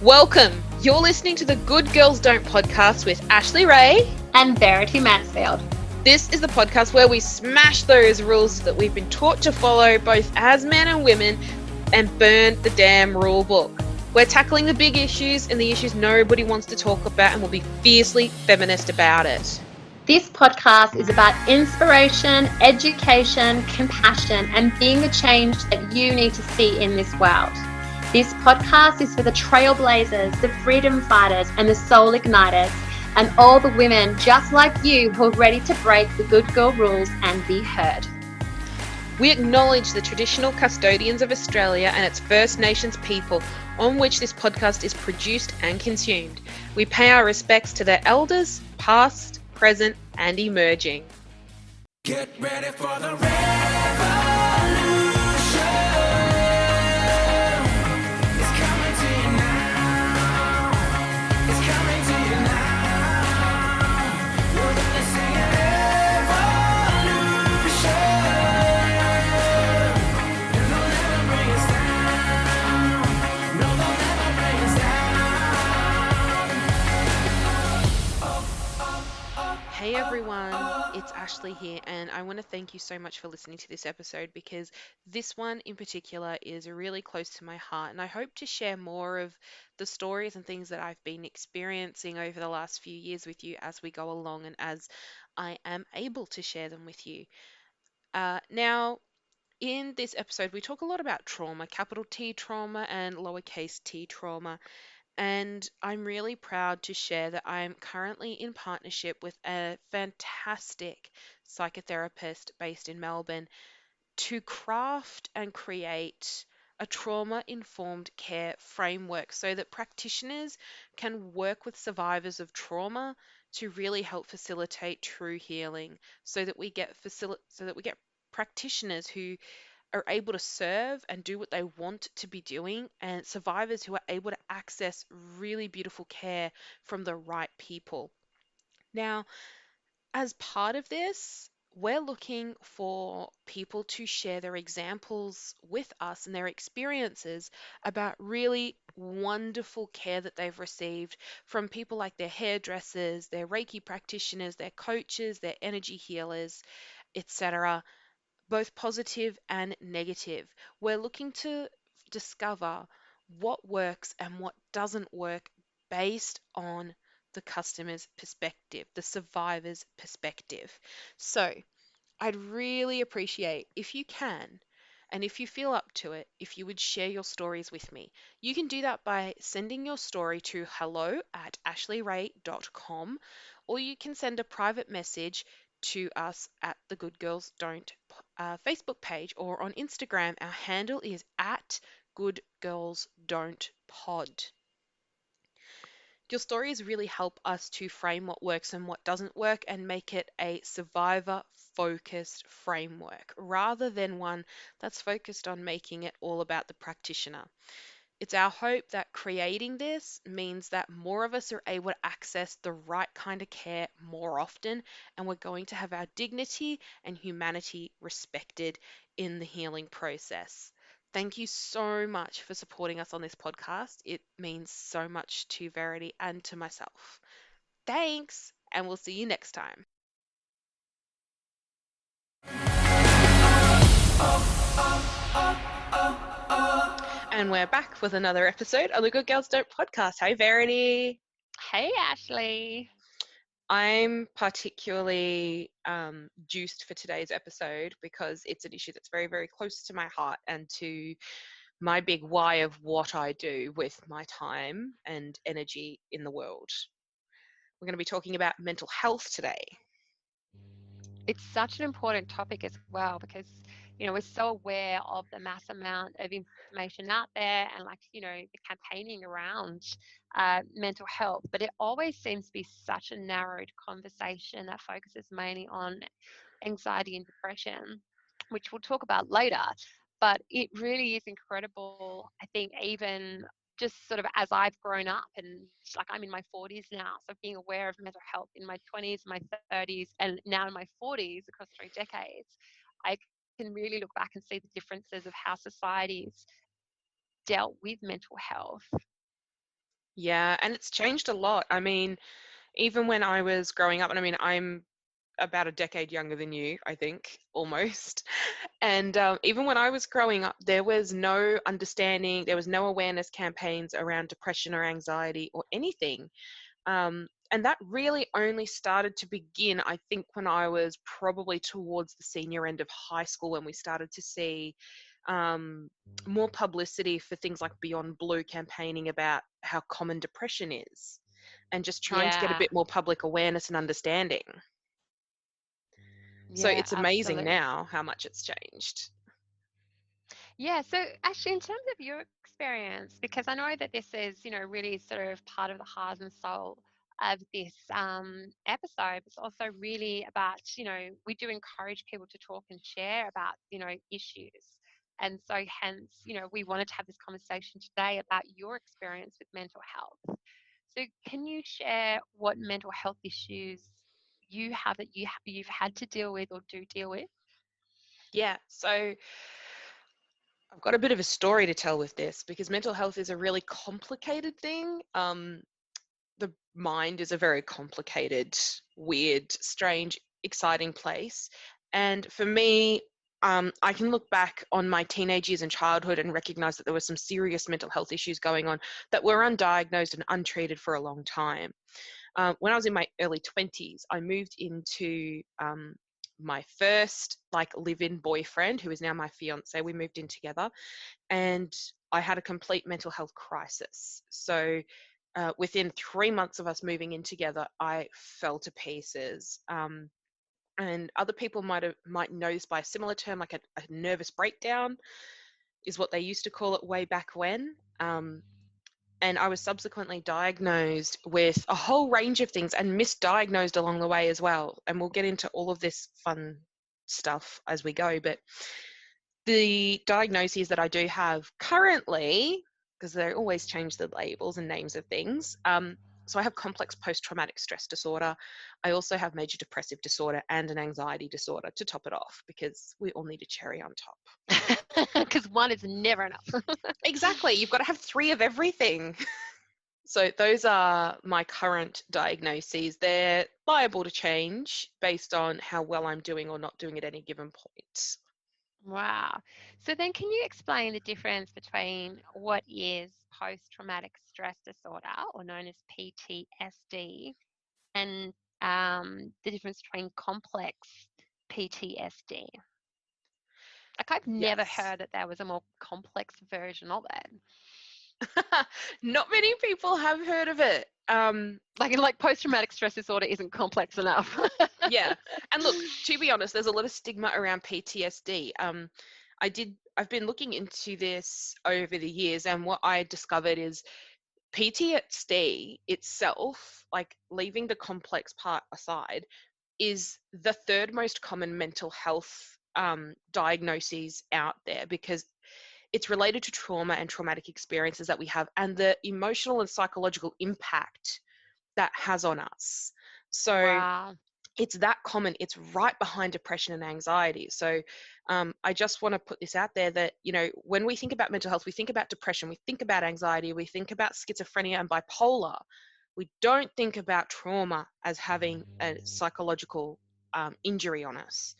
Welcome. You're listening to the Good Girls Don't podcast with Ashleigh Ray and Verity Mansfield. This is the podcast where we smash those rules that we've been taught to follow both as men and women and burn the damn rule book. We're tackling the big issues and the issues nobody wants to talk about, and we'll be fiercely feminist about it. This podcast is about inspiration, education, compassion, and being the change that you need to see in this world. This podcast is for the trailblazers, the freedom fighters, and the soul igniters, and all the women just like you who are ready to break the good girl rules and be heard. We acknowledge the traditional custodians of Australia and its First Nations people on which this podcast is produced and consumed. We pay our respects to their elders, past, present, and emerging. Get ready for the revolution. It's coming to you now. It's coming to you now. We're gonna sing an evolution. And they'll never bring us down. No, they'll never bring us down. Hey everyone, it's Ashleigh here, and I want to thank you so much for listening to this episode because this one in particular is really close to my heart, and I hope to share more of the stories and things that I've been experiencing over the last few years with you as we go along and as I am able to share them with you. Now, in this episode, we talk a lot about trauma, capital T trauma and lowercase t trauma. And I'm really proud to share that I'm currently in partnership with a fantastic psychotherapist based in Melbourne to craft and create a trauma informed care framework so that practitioners can work with survivors of trauma to really help facilitate true healing so that we get practitioners who are able to serve and do what they want to be doing, and survivors who are able to access really beautiful care from the right people. Now, as part of this, we're looking for people to share their examples with us and their experiences about really wonderful care that they've received from people like their hairdressers, their Reiki practitioners, their coaches, their energy healers, etc., both positive and negative. We're looking to discover what works and what doesn't work based on the customer's perspective, the survivor's perspective. So, I'd really appreciate if you can, and if you feel up to it, if you would share your stories with me. You can do that by sending your story to hello@ashleighray.com, or you can send a private message to us at the Good Girls Don't Facebook page, or on Instagram. Our handle is at Good Girls Don't Pod. Your stories really help us to frame what works and what doesn't work and make it a survivor focused framework rather than one that's focused on making it all about the practitioner. It's our hope that creating this means that more of us are able to access the right kind of care more often, and we're going to have our dignity and humanity respected in the healing process. Thank you so much for supporting us on this podcast. It means so much to Verity and to myself. Thanks, and we'll see you next time. And we're back with another episode on the Good Girls Don't podcast. Hi, Verity. Hey, Ashleigh. I'm particularly juiced for today's episode because it's an issue that's very, very close to my heart and to my big why of what I do with my time and energy in the world. We're going to be talking about mental health today. It's such an important topic as well because, we're so aware of the mass amount of information out there and the campaigning around mental health, but it always seems to be such a narrowed conversation that focuses mainly on anxiety and depression, which we'll talk about later. But it really is incredible, I think, even just sort of as I've grown up and I'm in my 40s now, so being aware of mental health in my 20s, my 30s, and now in my 40s across 3 decades, I can really look back and see the differences of how societies dealt with mental health. Yeah, and it's changed a lot. I mean, even when I was growing up, and I mean, I'm about a decade younger than you, I think, almost. And even when I was growing up, there was no understanding, there was no awareness campaigns around depression or anxiety or anything. And that really only started to begin, I think, when I was probably towards the senior end of high school, when we started to see um, more publicity for things like Beyond Blue campaigning about how common depression is, and just trying to get a Yeah, bit more public awareness and understanding. So yeah, it's amazing absolutely. now how much it's changed. Yeah, so actually, in terms of your experience, because I know that this is, really sort of part of the heart and soul of this episode, it's also really about, we do encourage people to talk and share about, issues. And so, hence, we wanted to have this conversation today about your experience with mental health. So, can you share what mental health issues you have that you've had to deal with or do deal with? Yeah, so I've got a bit of a story to tell with this because mental health is a really complicated thing. The mind is a very complicated, weird, strange, exciting place. And for me, I can look back on my teenage years and childhood and recognize that there were some serious mental health issues going on that were undiagnosed and untreated for a long time. When I was in my early 20s, I moved into my first like live-in boyfriend, who is now my fiance. We moved in together, and I had a complete mental health crisis. So within 3 months of us moving in together, I fell to pieces. And other people might know this by a similar term, like a nervous breakdown, is what they used to call it way back when. And I was subsequently diagnosed with a whole range of things and misdiagnosed along the way as well. And we'll get into all of this fun stuff as we go. But the diagnoses that I do have currently, because they always change the labels and names of things. So I have complex post-traumatic stress disorder. I also have major depressive disorder and an anxiety disorder to top it off, because we all need a cherry on top. Because one is never enough. Exactly. You've got to have three of everything. So those are my current diagnoses. They're liable to change based on how well I'm doing or not doing at any given point. Wow. So then can you explain the difference between what is post-traumatic stress disorder, or known as PTSD, and the difference between complex PTSD? Like, I've never Yes. heard that there was a more complex version of it. Not many people have heard of it. Like post-traumatic stress disorder isn't complex enough. Yeah. And look, to be honest, there's a lot of stigma around PTSD. I've been looking into this over the years, and what I discovered is PTSD itself, like leaving the complex part aside, is the third most common mental health diagnoses out there, because it's related to trauma and traumatic experiences that we have and the emotional and psychological impact that has on us. So Wow. it's that common. It's right behind depression and anxiety. So I just want to put this out there that, when we think about mental health, we think about depression, we think about anxiety, we think about schizophrenia and bipolar. We don't think about trauma as having a psychological injury on us.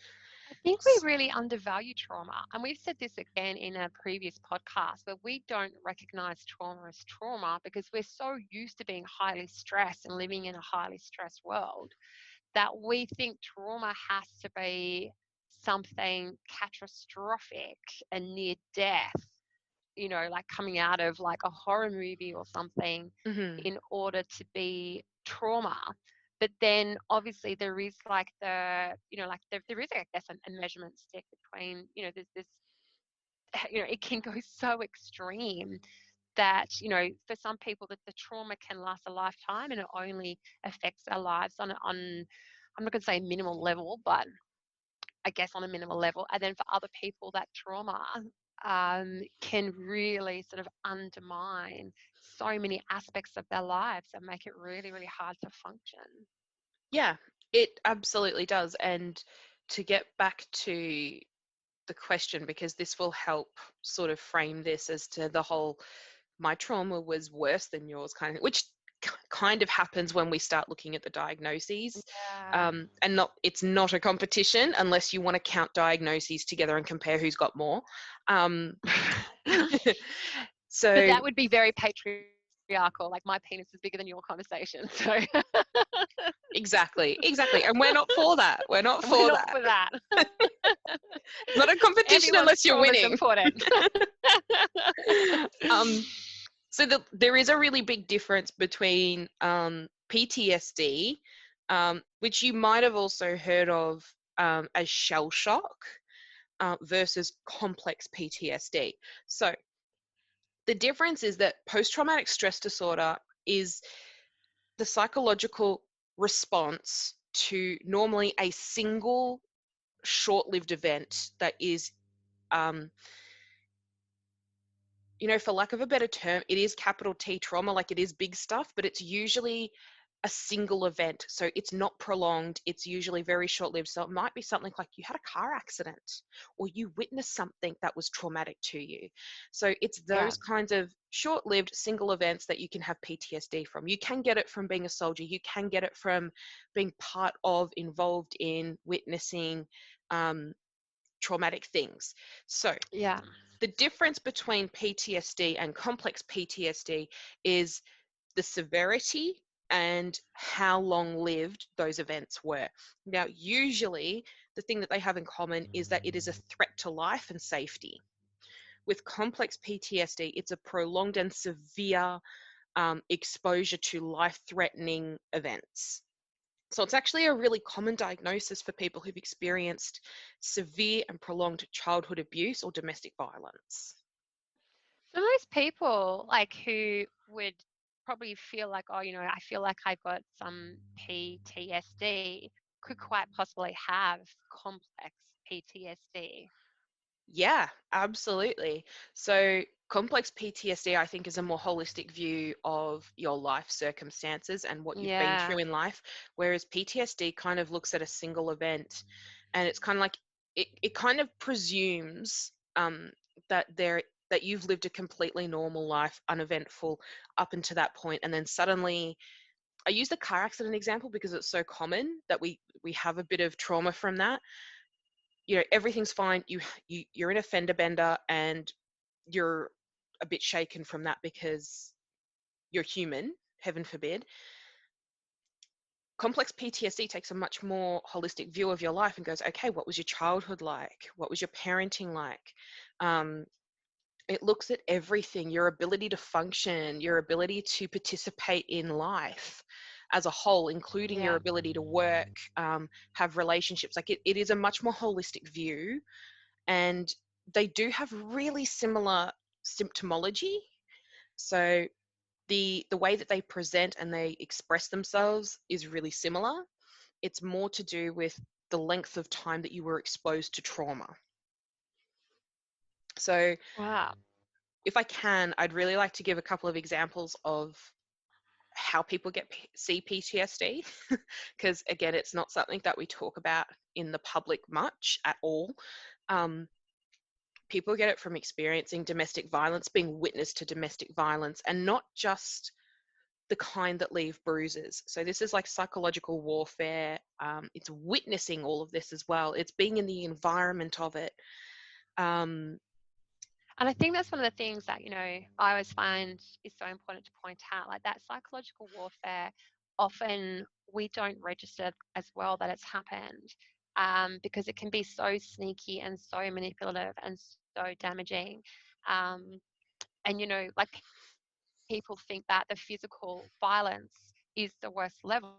I think we really undervalue trauma. And we've said this again in a previous podcast, but we don't recognize trauma as trauma because we're so used to being highly stressed and living in a highly stressed world that we think trauma has to be something catastrophic and near death, like coming out of like a horror movie or something, Hmm. in order to be trauma. But then obviously there is like like there is, I guess, a measurement stick between, there's this, it can go so extreme that, for some people that the trauma can last a lifetime and it only affects our lives on I'm not going to say minimal level, but I guess on a minimal level. And then for other people, that trauma can really sort of undermine so many aspects of their lives and make it really, really hard to function. Yeah, it absolutely does. And to get back to the question, because this will help sort of frame this as to the whole my trauma was worse than yours, kind of, which kind of happens when we start looking at the diagnoses. Yeah. And not, it's not a competition unless you want to count diagnoses together and compare who's got more. Um, But so that would be very patriarchal. Like my penis is bigger than your conversation. So exactly, and we're not for that. We're not we're for not that. for that. It's not a competition Everyone's unless you're trauma is winning. important. um, so there is a really big difference between PTSD, which you might have also heard of as shell shock, versus complex PTSD. So the difference is that post-traumatic stress disorder is the psychological response to normally a single short-lived event that is, um, for lack of a better term, it is capital T trauma, like it is big stuff, but it's usually a single event. So it's not prolonged. It's usually very short lived. So it might be something like you had a car accident or you witnessed something that was traumatic to you. So it's Yeah. those kinds of short lived single events that you can have PTSD from. You can get it from being a soldier. You can get it from being part of, involved in, witnessing traumatic things. So Yeah. the difference between PTSD and complex PTSD is the severity and how long lived those events were. Now, usually, the thing that they have in common is that it is a threat to life and safety. With complex PTSD, it's a prolonged and severe exposure to life threatening events. So it's actually a really common diagnosis for people who've experienced severe and prolonged childhood abuse or domestic violence. So most people like who would probably feel like, oh, I feel like I've got some PTSD could quite possibly have complex PTSD. Yeah, absolutely. So, complex PTSD, I think, is a more holistic view of your life circumstances and what you've been Yeah. through in life, whereas PTSD kind of looks at a single event, and it's kind of like it kind of presumes that that you've lived a completely normal life, uneventful up until that point, and then suddenly, I use the car accident example because it's so common that we have a bit of trauma from that. Everything's fine. You're in a fender bender and you're a bit shaken from that because you're human, heaven forbid. Complex PTSD takes a much more holistic view of your life and goes, okay, what was your childhood like? What was your parenting like? um, it looks at everything, your ability to function, your ability to participate in life as a whole, including your Yeah. ability to work, have relationships. Like it is a much more holistic view, and they do have really similar symptomology. So the way that they present and they express themselves is really similar. It's more to do with the length of time that you were exposed to trauma. So Wow. if I can, I'd really like to give a couple of examples of how people get CPTSD, because again, it's not something that we talk about in the public much at all. Um, People get it from experiencing domestic violence, being witness to domestic violence, and not just the kind that leave bruises. So this is like psychological warfare. It's witnessing all of this as well. It's being in the environment of it. Um, And I think that's one of the things that, I always find is so important to point out, like that psychological warfare, often we don't register as well that it's happened, because it can be so sneaky and so manipulative and so damaging. Um, and, like people think that the physical violence is the worst level.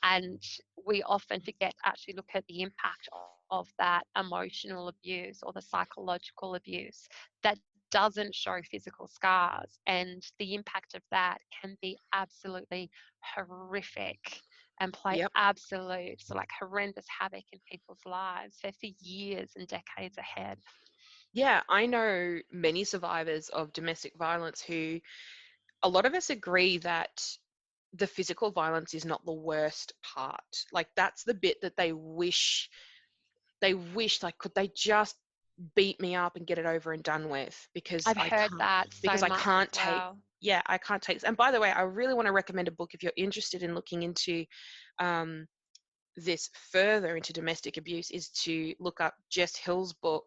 And we often forget to actually look at the impact of that emotional abuse or the psychological abuse that doesn't show physical scars. And the impact of that can be absolutely horrific and play yep. absolute, so like horrendous havoc in people's lives for years and decades ahead. Yeah, I know many survivors of domestic violence who, a lot of us agree that the physical violence is not the worst part. Like that's the bit that they wish, like, could they just beat me up and get it over and done with, I've heard that so because I much as can't take well. yeah, I can't take this. And by the way, I really want to recommend a book if you're interested in looking into um, this further into domestic abuse, is to look up Jess Hill's book,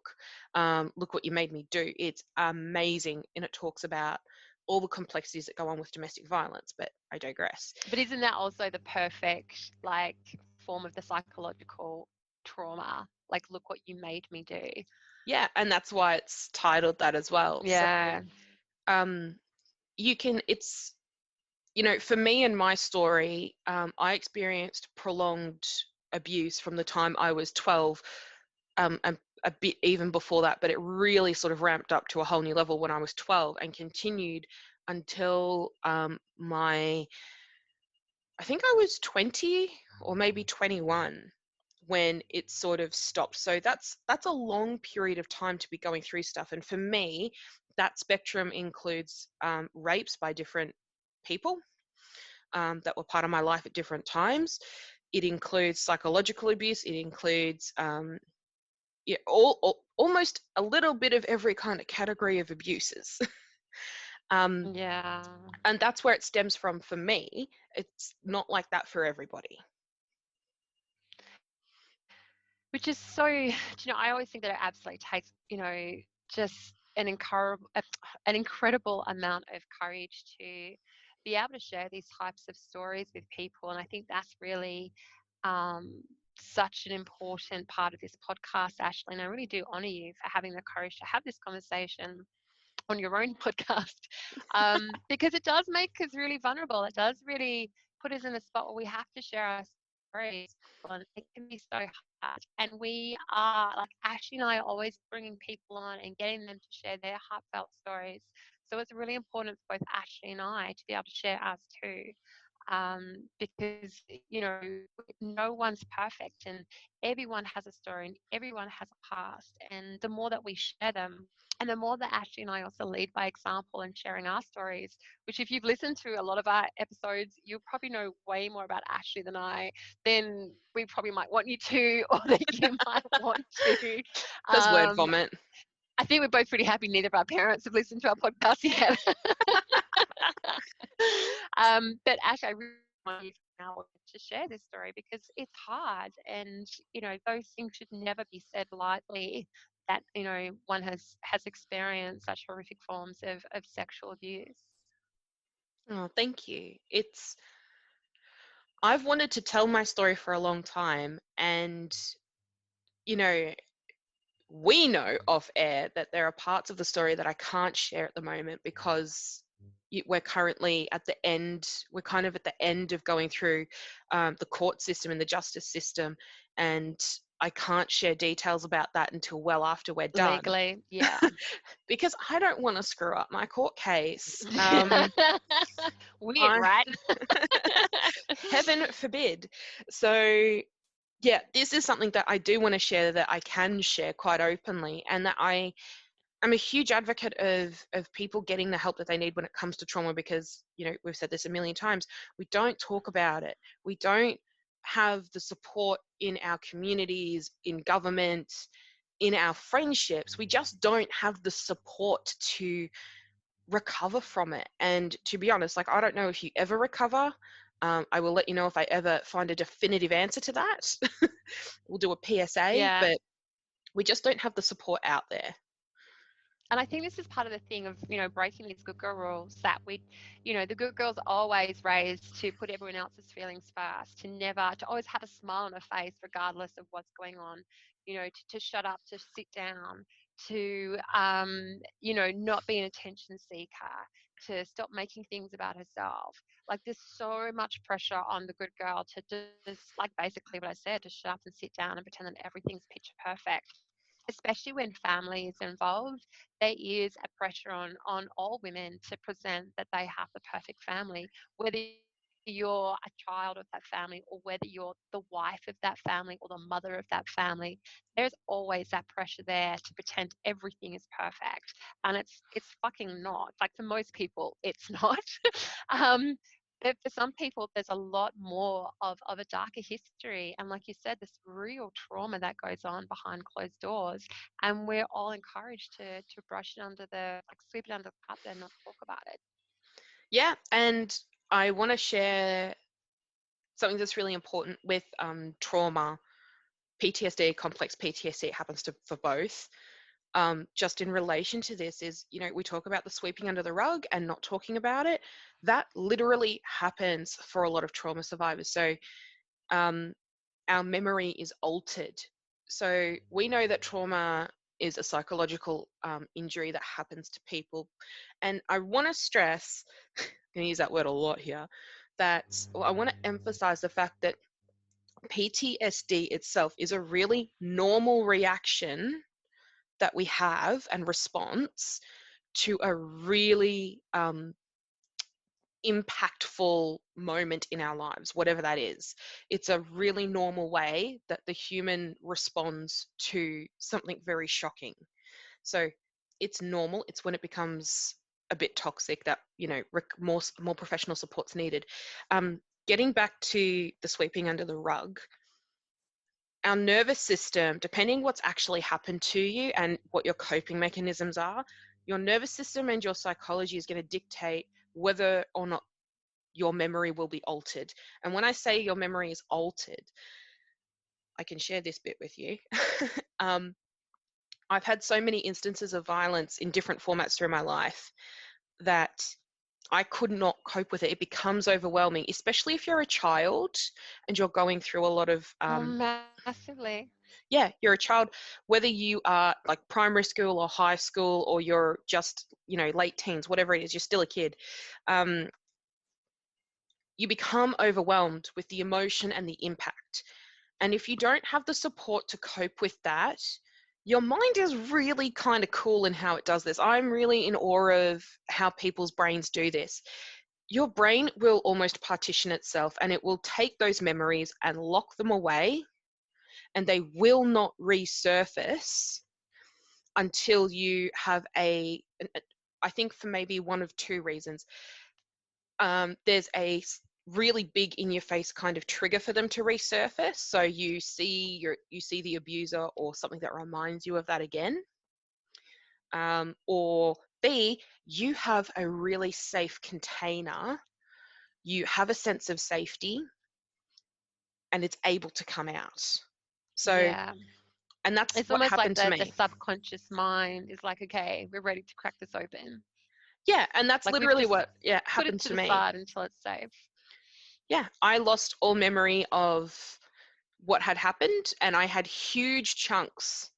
Look What You Made Me Do. It's amazing, and it talks about all the complexities that go on with domestic violence, but I digress. But isn't that also the perfect like form of the psychological trauma? Like, look what you made me do. Yeah, and that's why it's titled that as well. So Yeah. um, you can, it's, you know, for me and my story, I experienced prolonged abuse from the time I was 12, and a bit even before that, but it really sort of ramped up to a whole new level when I was 12 and continued until I think I was 20 or maybe 21 when it sort of stopped. So that's a long period of time to be going through stuff. And for me, that spectrum includes rapes by different people that were part of my life at different times. It includes psychological abuse. It includes yeah, almost a little bit of every kind of category of abuses. um, Yeah. and that's where it stems from for me. It's not like that for everybody. Which is so, I always think that it absolutely takes, just an incredible amount of courage to be able to share these types of stories with people. And I think that's really um, such an important part of this podcast, Ashleigh. And I really do honor you for having the courage to have this conversation on your own podcast, because it does make us really vulnerable. It does really put us in a spot where we have to share our stories, and it can be so hard. And we are, like, Ashley and I are always bringing people on and getting them to share their heartfelt stories. So it's really important for both Ashley and I to be able to share ours too. Because no one's perfect, and everyone has a story and everyone has a past, and the more that we share them, and the more that Ashley and I also lead by example and sharing our stories, which, if you've listened to a lot of our episodes, you'll probably know way more about Ashley than I, then we probably might want you to, or that you might want to. There's word Um, vomit. I think we're both pretty happy neither of our parents have listened to our podcast yet. But Ash, I really want you now to share this story because it's hard, and those things should never be said lightly. That one has experienced such horrific forms of sexual abuse. Oh, thank you. I've wanted to tell my story for a long time, and you know, we know off air that there are parts of the story that I can't share at the moment because we're currently at the end. We're kind of at the end of going through the court system and the justice system, and I can't share details about that until well after we're done Legally, yeah. because I don't want to screw up my court case. Weird, I right? heaven forbid. So yeah, this is something that I do want to share, that I can share quite openly, and that I'm a huge advocate of people getting the help that they need when it comes to trauma, because we've said this a million times, we don't talk about it. We don't have the support in our communities, in government, in our friendships. We just don't have the support to recover from it. And to be honest, like, I don't know if you ever recover. I will let you know if I ever find a definitive answer to that. We'll do a PSA, Yeah. but we just don't have the support out there. And I think this is part of the thing of, breaking these good girl rules, that the good girls are always raised to put everyone else's feelings first, to always have a smile on her face, regardless of what's going on, to shut up, to sit down, to, not be an attention seeker, to stop making things about herself. Like, there's so much pressure on the good girl to just, like, basically what I said, to shut up and sit down and pretend that everything's picture perfect, especially when family is involved. There is a pressure on all women to present that they have the perfect family, whether you're a child of that family or whether you're the wife of that family or the mother of that family. There's always that pressure there to pretend everything is perfect, and it's fucking not. Like, for most people it's not. um But for some people, there's a lot more of a darker history. And like you said, this real trauma that goes on behind closed doors. And we're all encouraged to brush it under like sweep it under the carpet and not talk about it. Yeah, and I want to share something that's really important with trauma, PTSD, complex PTSD. It happens to for both. Just in relation to this is, we talk about the sweeping under the rug and not talking about it. That literally happens for a lot of trauma survivors. So um, our memory is altered. So we know that trauma is a psychological injury that happens to people. And I want to stress, I'm going to use that word a lot here, that I want to emphasize the fact that PTSD itself is a really normal reaction that we have and response to a really impactful moment in our lives, whatever that is. It's a really normal way that the human responds to something very shocking. So it's normal. It's when it becomes a bit toxic that, more professional support's needed. Getting back to the sweeping under the rug, our nervous system, depending what's actually happened to you and what your coping mechanisms are, your nervous system and your psychology is going to dictate whether or not your memory will be altered. And when I say your memory is altered, I can share this bit with you. um, I've had so many instances of violence in different formats through my life that I could not cope with it. It becomes overwhelming, especially if you're a child and you're going through a lot of Oh, massively. yeah, you're a child, whether you are like primary school or high school, or you're just, late teens, whatever it is, you're still a kid. Um, you become overwhelmed with the emotion and the impact. And if you don't have the support to cope with that, your mind is really kind of cool in how it does this. I'm really in awe of how people's brains do this. Your brain will almost partition itself and it will take those memories and lock them away, and they will not resurface until you have I think for maybe one of two reasons. There's a really big in your face kind of trigger for them to resurface. So you see the abuser or something that reminds you of that again. Or B, you have a really safe container. You have a sense of safety and it's able to come out. So, Yeah. and that's It's what almost like happened to the me. subconscious mind is like, okay, we're ready to crack this open. Yeah, and that's Like we've literally just what put it happened to to the me. side until it's safe. Yeah, I lost all memory of what had happened, and I had huge chunks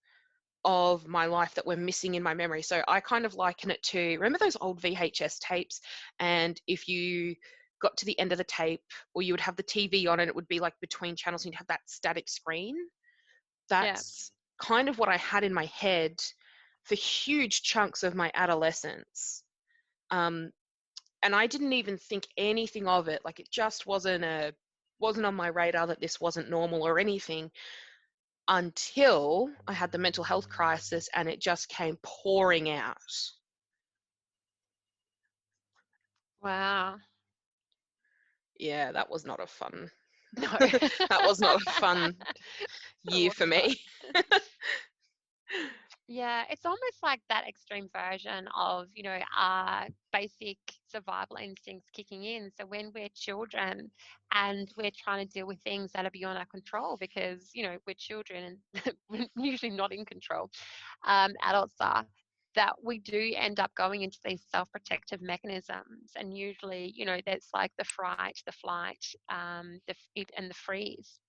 of my life that were missing in my memory. So I kind of liken it to, remember those old VHS tapes? And if you got to the end of the tape, or you would have the TV on and it would be like between channels and you'd have that static screen. Yeah. That's kind of what I had in my head for huge chunks of my adolescence. Um, and I didn't even think anything of it. Like it just wasn't on my radar that this wasn't normal or anything, until I had the mental health crisis and it just came pouring out. Wow. Yeah, that was not a fun No. that was not a fun It year for wasn't fun. me. Yeah, it's almost like that extreme version of, our basic survival instincts kicking in. So when we're children and we're trying to deal with things that are beyond our control because, we're children and we're usually not in control, adults are, that we do end up going into these self-protective mechanisms. And usually, there's like the fright, the flight, and the freeze.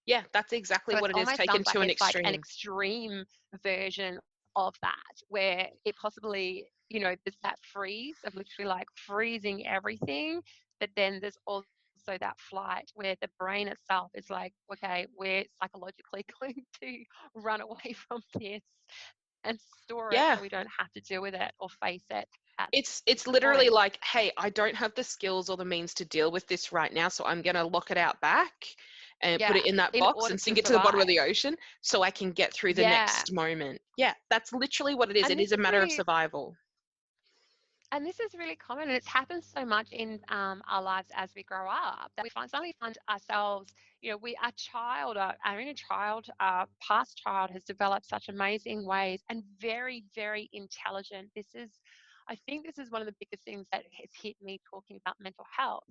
Yeah, that's exactly So it what it is, almost taken sounds to like an it's like an extreme. extreme version of that, where it possibly, there's that freeze of literally like freezing everything, but then there's also that flight where the brain itself is like, okay, we're psychologically going to run away from this and store it Yeah, so we don't have to deal with it or face it at it's the literally point. like, hey, I don't have the skills or the means to deal with this right now, so I'm going to lock it out back and put Yeah, it in that in box order and to sink it to the bottom of the survive. ocean so I can get through the Yeah. next moment. Yeah, that's literally what it is. And It this is a is matter of with survival. And this is really common, and it's happened so much in our lives as we grow up that we suddenly find ourselves, our child, our inner child, our past child has developed such amazing ways and very, very intelligent. I think this is one of the biggest things that has hit me talking about mental health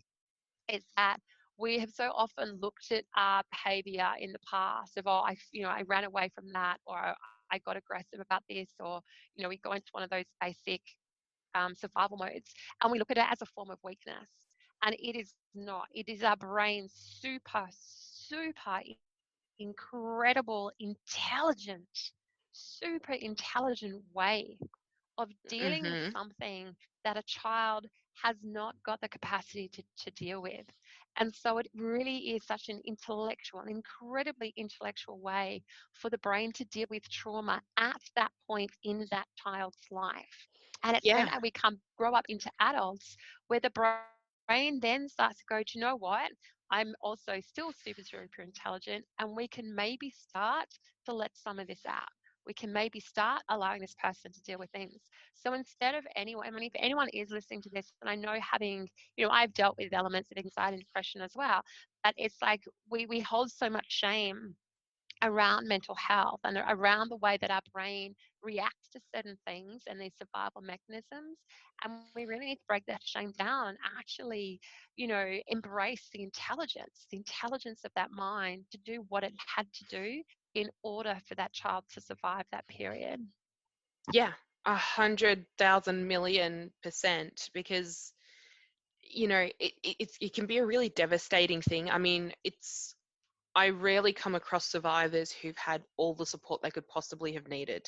is that we have so often looked at our behavior in the past of, oh, I ran away from that, or I got aggressive about this, or, we go into one of those basic survival modes, and we look at it as a form of weakness. And it is not. It is our brain's super incredible, super intelligent way of dealing with Mm-hmm. something that a child has not got the capacity to deal with. And so it really is such an incredibly intellectual way for the brain to deal with trauma at that point in that child's life. And it's when Yeah. we grow up into adults where the brain then starts to go, do you know what? I'm also still super intelligent, and we can maybe start to let some of this out. We can maybe start allowing this person to deal with things. So instead of anyone, I mean, if anyone is listening to this, and I know I've dealt with elements of anxiety and depression as well, but it's like we hold so much shame around mental health and around the way that our brain reacts to certain things and these survival mechanisms. And we really need to break that shame down and actually, embrace the intelligence of that mind to do what it had to do in order for that child to survive that period. Yeah. 100,000,000,000%, because it can be a really devastating thing. I mean, I rarely come across survivors who've had all the support they could possibly have needed.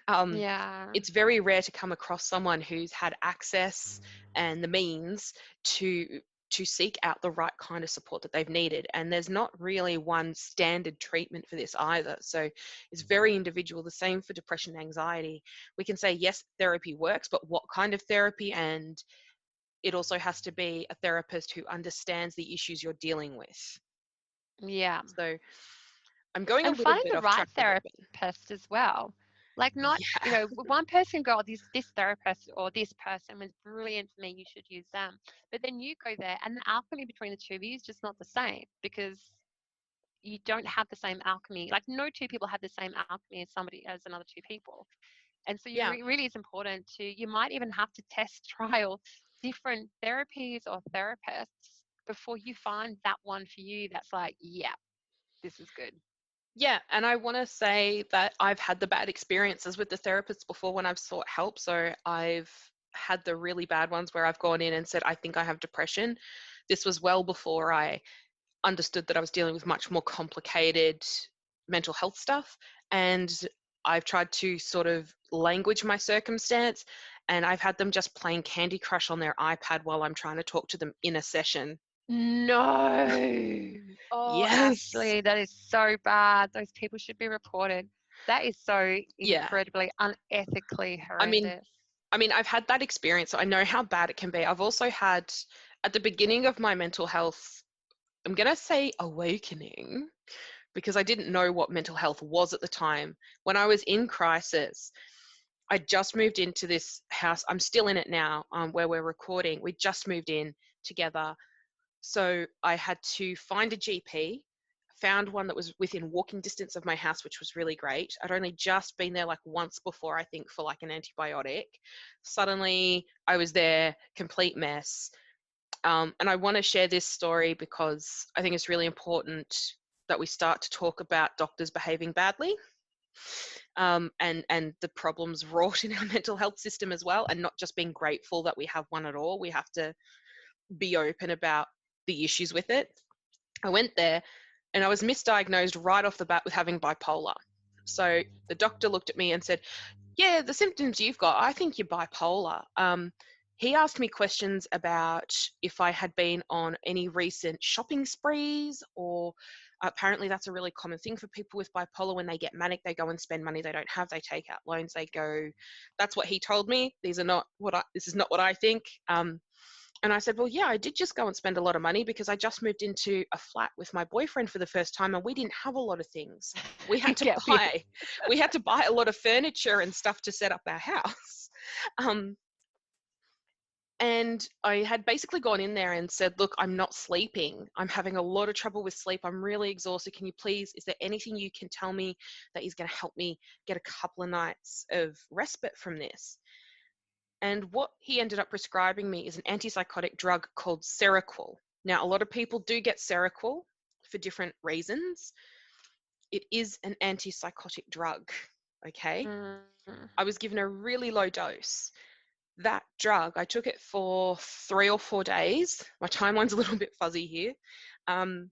um, Yeah. it's very rare to come across someone who's had access and the means to seek out the right kind of support that they've needed, and there's not really one standard treatment for this either. So it's very individual. The same for depression and anxiety. We can say yes, therapy works, but what kind of therapy? And it also has to be a therapist who understands the issues you're dealing with. Yeah. So I'm going a And little finding bit the off right track there, but therapist as well. Like, not, yeah. one person can go, oh, this therapist or this person was brilliant for me, you should use them. But then you go there, and the alchemy between the two of you is just not the same because you don't have the same alchemy. Like, no two people have the same alchemy as another two people. And so Yeah. really is important you might even have to test trial different therapies or therapists before you find that one for you that's like, yeah, this is good. Yeah, and I want to say that I've had the bad experiences with the therapists before when I've sought help. So I've had the really bad ones where I've gone in and said, I think I have depression. This was well before I understood that I was dealing with much more complicated mental health stuff. And I've tried to sort of language my circumstance, and I've had them just playing Candy Crush on their iPad while I'm trying to talk to them in a session. No. Oh, Yes. Ashleigh, that is so bad. Those people should be reported. That is so Yeah. incredibly unethically I mean, horrendous. I've had that experience, so I know how bad it can be. I've also had, at the beginning of my mental health, I'm going to say awakening, because I didn't know what mental health was at the time. When I was in crisis, I just moved into this house. I'm still in it now, where we're recording. We just moved in together. So I had to find a GP, found one that was within walking distance of my house, which was really great. I'd only just been there like once before, I think, for like an antibiotic. Suddenly I was there, complete mess. And I want to share this story because I think it's really important that we start to talk about doctors behaving badly, and the problems wrought in our mental health system as well, and not just being grateful that we have one at all. We have to be open about the issues with it. I went there and I was misdiagnosed right off the bat with having bipolar. So the doctor looked at me and said, yeah, the symptoms you've got, I think you're bipolar. He asked me questions about if I had been on any recent shopping sprees, or apparently that's a really common thing for people with bipolar. When they get manic, they go and spend money they don't have. They take out loans. They go. That's what he told me. This is not what I think. And I said, well, yeah, I did just go and spend a lot of money because I just moved into a flat with my boyfriend for the first time and we didn't have a lot of things. We had to Get with it. buy a lot of furniture and stuff to set up our house. Um, and I had basically gone in there and said, look, I'm not sleeping. I'm having a lot of trouble with sleep. I'm really exhausted. Can you please, is there anything you can tell me that is going to help me get a couple of nights of respite from this? And what he ended up prescribing me is an antipsychotic drug called Seroquel. Now, a lot of people do get Seroquel for different reasons. It is an antipsychotic drug, okay? Mm. I was given a really low dose. That drug, I took it for 3 or 4 days. My timeline's a little bit fuzzy here. Um,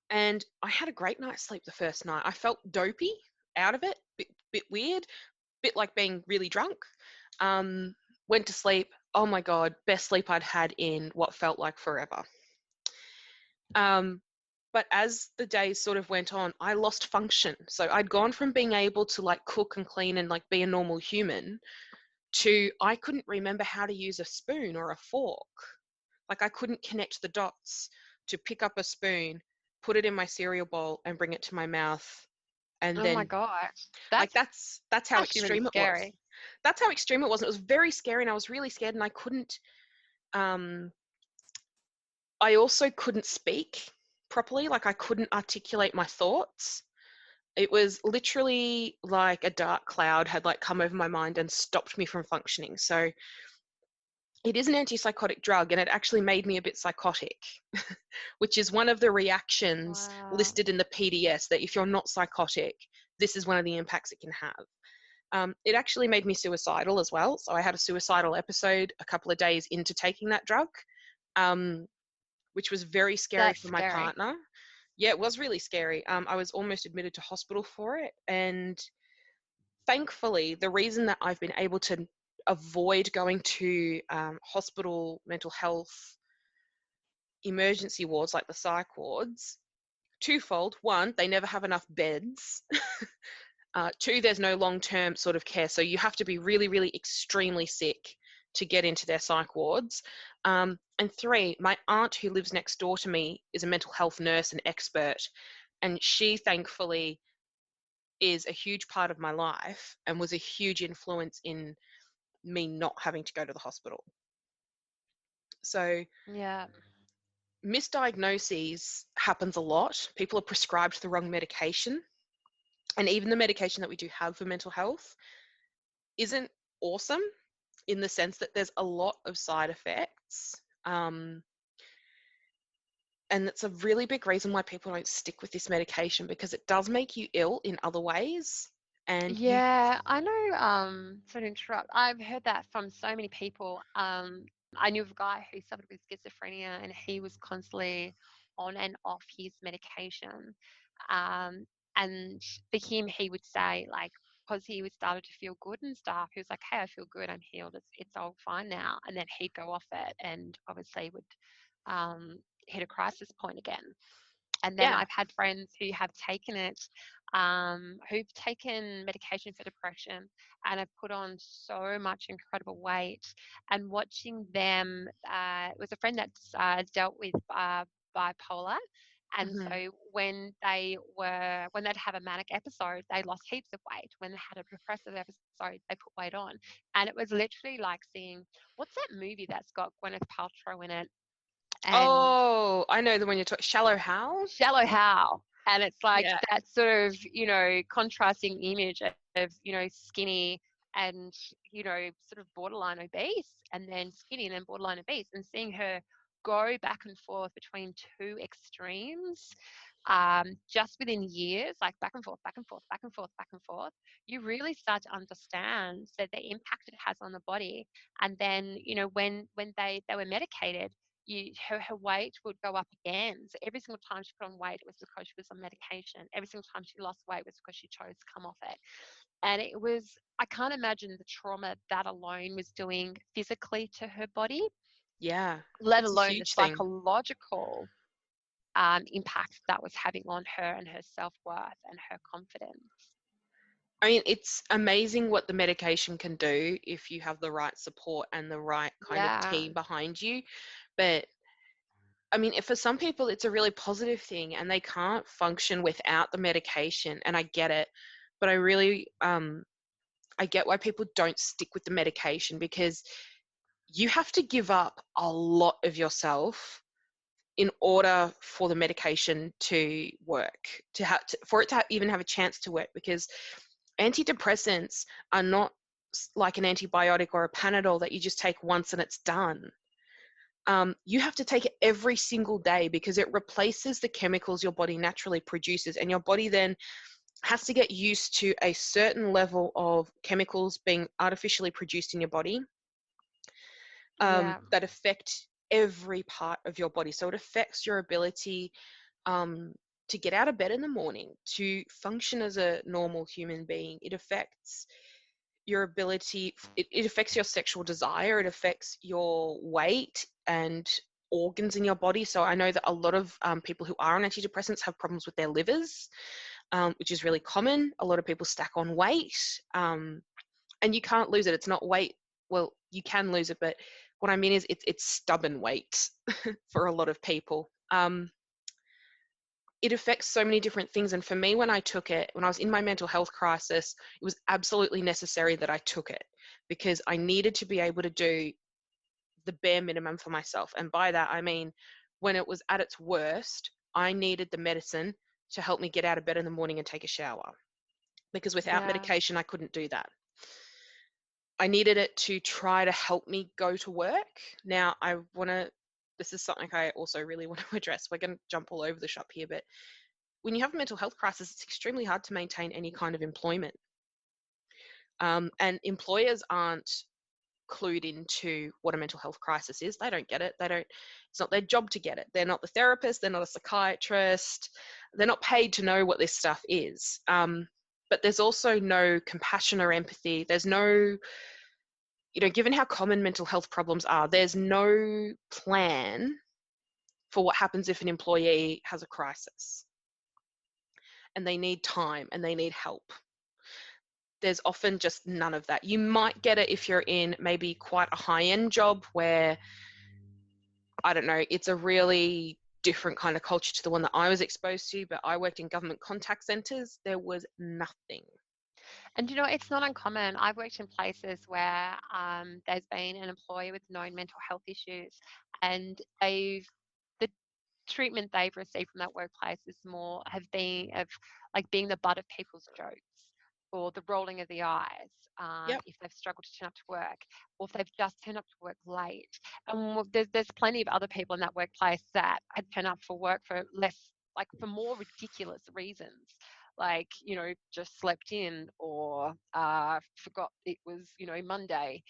and I had a great night's sleep the first night. I felt dopey out of it, bit weird, bit like being really drunk. Um, Went to sleep. Oh my God, best sleep I'd had in what felt like forever. Um, but as the days sort of went on, I lost function. So I'd gone from being able to like cook and clean and like be a normal human to I couldn't remember how to use a spoon or a fork. Like I couldn't connect the dots to pick up a spoon, put it in my cereal bowl and bring it to my mouth. And Oh my then gosh. like That's that's how actually really extreme it was. scary. That's how extreme it was. And it was very scary and I was really scared and um I also couldn't speak properly. Like I couldn't articulate my thoughts. It was literally like a dark cloud had like come over my mind and stopped me from functioning. So it is an antipsychotic drug and it actually made me a bit psychotic, which is one of the reactions Wow. listed in the PDS that if you're not psychotic, this is one of the impacts it can have. It actually made me suicidal as well. So I had a suicidal episode a couple of days into taking that drug, um, which was very scary That's for my scary. partner. Yeah, it was really scary. I was almost admitted to hospital for it. And thankfully, the reason that I've been able to avoid going to hospital mental health emergency wards like the psych wards, twofold. One, they never have enough beds. Two, there's no long-term sort of care. So you have to be really, really extremely sick to get into their psych wards. And three, my aunt who lives next door to me is a mental health nurse and expert. And she thankfully is a huge part of my life and was a huge influence in me not having to go to the hospital. So Yeah. misdiagnoses happens a lot. People are prescribed the wrong medication. And even the medication that we do have for mental health isn't awesome in the sense that there's a lot of side effects. Um, and that's a really big reason why people don't stick with this medication because it does make you ill in other ways. And you, Yeah, I know, sorry to interrupt. I've heard that from so many people. I knew of a guy who suffered with schizophrenia and he was constantly on and off his medication. Um, and for him, he would say, like, because he would started to feel good and stuff, he was like, "Hey, I feel good. I'm healed. It's all fine now." And then he'd go off it and obviously would hit a crisis point again. And then yeah, I've had friends who have taken it, who've taken medication for depression and have put on so much incredible weight. And watching them, it was a friend that's dealt with bipolar. And hmm, so when they'd have a manic episode, they lost heaps of weight. When they had a depressive episode, they put weight on. And it was literally like seeing, what's that movie that's got Gwyneth Paltrow in it? And oh, I know the one you're talking. Shallow Hal. shallow how. And it's like Yeah, that sort of, contrasting image of, skinny and, sort of borderline obese and then skinny and then borderline obese and seeing her go back and forth between two extremes just within years, like back and forth, back and forth, back and forth, back and forth, you really start to understand that the impact it has on the body. And then, when they were medicated, her weight would go up again. So every single time she put on weight, it was because she was on medication. Every single time she lost weight was because she chose to come off it. And it was, I can't imagine the trauma that alone was doing physically to her body, yeah, let it's a alone the huge thing. psychological impact that was having on her and her self worth and her confidence. I mean, it's amazing what the medication can do if you have the right support and the right kind of Yeah. team behind you. But I mean, if for some people it's a really positive thing and they can't function without the medication, and I get it, but I really I get why people don't stick with the medication, because you have to give up a lot of yourself in order for the medication to work, for it to even have a chance to work, because antidepressants are not like an antibiotic or a Panadol that you just take once and it's done. You have to take it every single day because it replaces the chemicals your body naturally produces, and your body then has to get used to a certain level of chemicals being artificially produced in your body, Yeah. that affect every part of your body. So it affects your ability um, to get out of bed in the morning, to function as a normal human being. It affects your ability, it affects your sexual desire, it affects your weight and organs in your body. So I know that a lot of people who are on antidepressants have problems with their livers, which is really common. A lot of people stack on weight, and you can't lose it. It's not weight. Well, you can lose it, but what I mean is it's stubborn weight for a lot of people. It affects so many different things. And for me, when I took it, when I was in my mental health crisis, it was absolutely necessary that I took it, because I needed to be able to do the bare minimum for myself. And by that, I mean, when it was at its worst, I needed the medicine to help me get out of bed in the morning and take a shower, because without Yeah. medication, I couldn't do that. I needed it to try to help me go to work. Now, this is something I also really want to address. We're going to jump all over the shop here, but when you have a mental health crisis, it's extremely hard to maintain any kind of employment. And employers aren't clued into what a mental health crisis is. They don't get it. It's not their job to get it. They're not the therapist. They're not a psychiatrist. They're not paid to know what this stuff is. But there's also no compassion or empathy. There's no, given how common mental health problems are, there's no plan for what happens if an employee has a crisis and they need time and they need help. There's often just none of that. You might get it if you're in maybe quite a high-end job where, I don't know, it's a really different kind of culture to the one that I was exposed to, but I worked in government contact centers. There was nothing. And it's not uncommon. I've worked in places where there's been an employee with known mental health issues, and the treatment they've received from that workplace is more have been of like being the butt of people's jokes, or the rolling of the eyes, Yep. if they've struggled to turn up to work, or if they've just turned up to work late. And there's plenty of other people in that workplace that had turned up for work for less, like for more ridiculous reasons, like just slept in, or forgot it was Monday,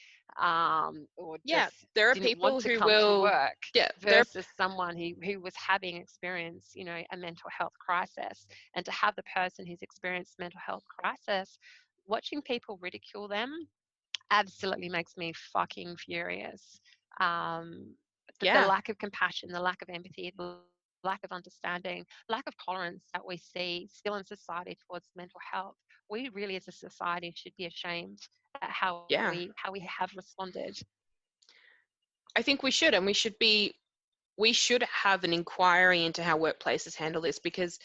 or Yeah, just there are didn't want people to who come to will, work, yeah, versus someone who was having experienced a mental health crisis. And to have the person who's experienced mental health crisis, watching people ridicule them absolutely makes me fucking furious. The yeah, lack of compassion, the lack of empathy, the lack of understanding, lack of tolerance that we see still in society towards mental health. We really, as a society, should be ashamed at yeah. how we have responded. I think we should, and we should have an inquiry into how workplaces handle this, because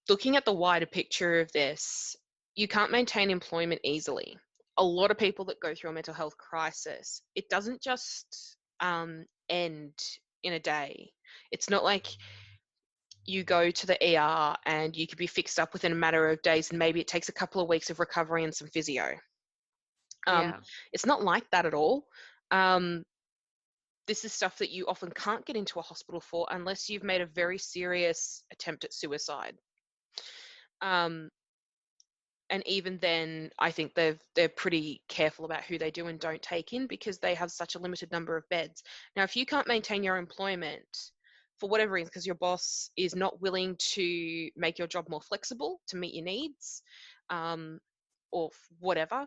looking at the wider picture of this, you can't maintain employment easily. A lot of people that go through a mental health crisis, it doesn't just end in a day. It's not like you go to the ER and you could be fixed up within a matter of days, and maybe it takes a couple of weeks of recovery and some physio. Um, Yeah. it's not like that at all. Um, this is stuff that you often can't get into a hospital for unless you've made a very serious attempt at suicide. Um, and even then, I think they're pretty careful about who they do and don't take in, because they have such a limited number of beds. Now, if you can't maintain your employment for whatever reason, because your boss is not willing to make your job more flexible to meet your needs, um, or whatever,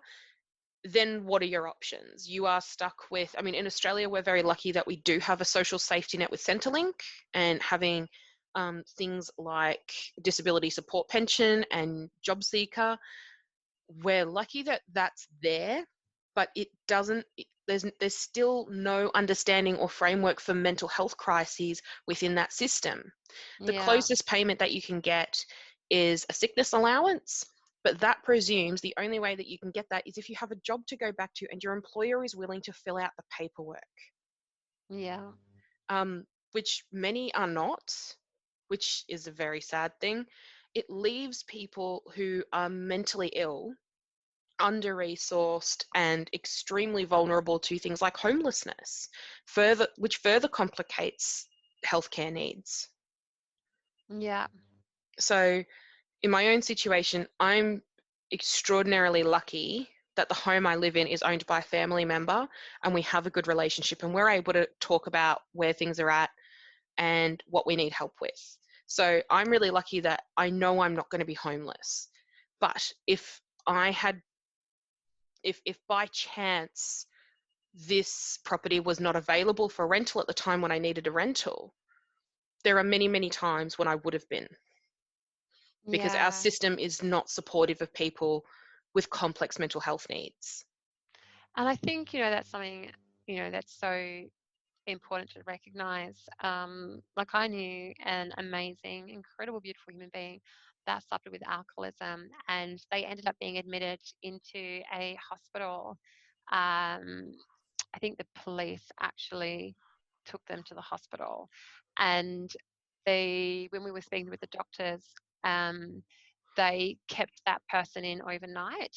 then what are your options? You are stuck with, I mean, in Australia, we're very lucky that we do have a social safety net with Centrelink, and having things like disability support pension and job seeker, we're lucky that that's there, but it doesn't. There's still no understanding or framework for mental health crises within that system. The Yeah. closest payment that you can get is a sickness allowance, but that presumes the only way that you can get that is if you have a job to go back to and your employer is willing to fill out the paperwork, Yeah. um, which many are not, which is a very sad thing. It leaves people who are mentally ill under-resourced and extremely vulnerable to things like homelessness, which further complicates healthcare needs. Yeah. So in my own situation, I'm extraordinarily lucky that the home I live in is owned by a family member and we have a good relationship and we're able to talk about where things are at and what we need help with. So I'm really lucky that I know I'm not going to be homeless. But I had if by chance this property was not available for rental at the time when I needed a rental, there are many, many times when I would have been, because our Yeah. system is not supportive of people with complex mental health needs. And I think, that's something, that's so important to recognize. Like I knew an amazing, incredible, beautiful human being that suffered with alcoholism, and they ended up being admitted into a hospital. Um, I think the police actually took them to the hospital, and when we were speaking with the doctors, um, they kept that person in overnight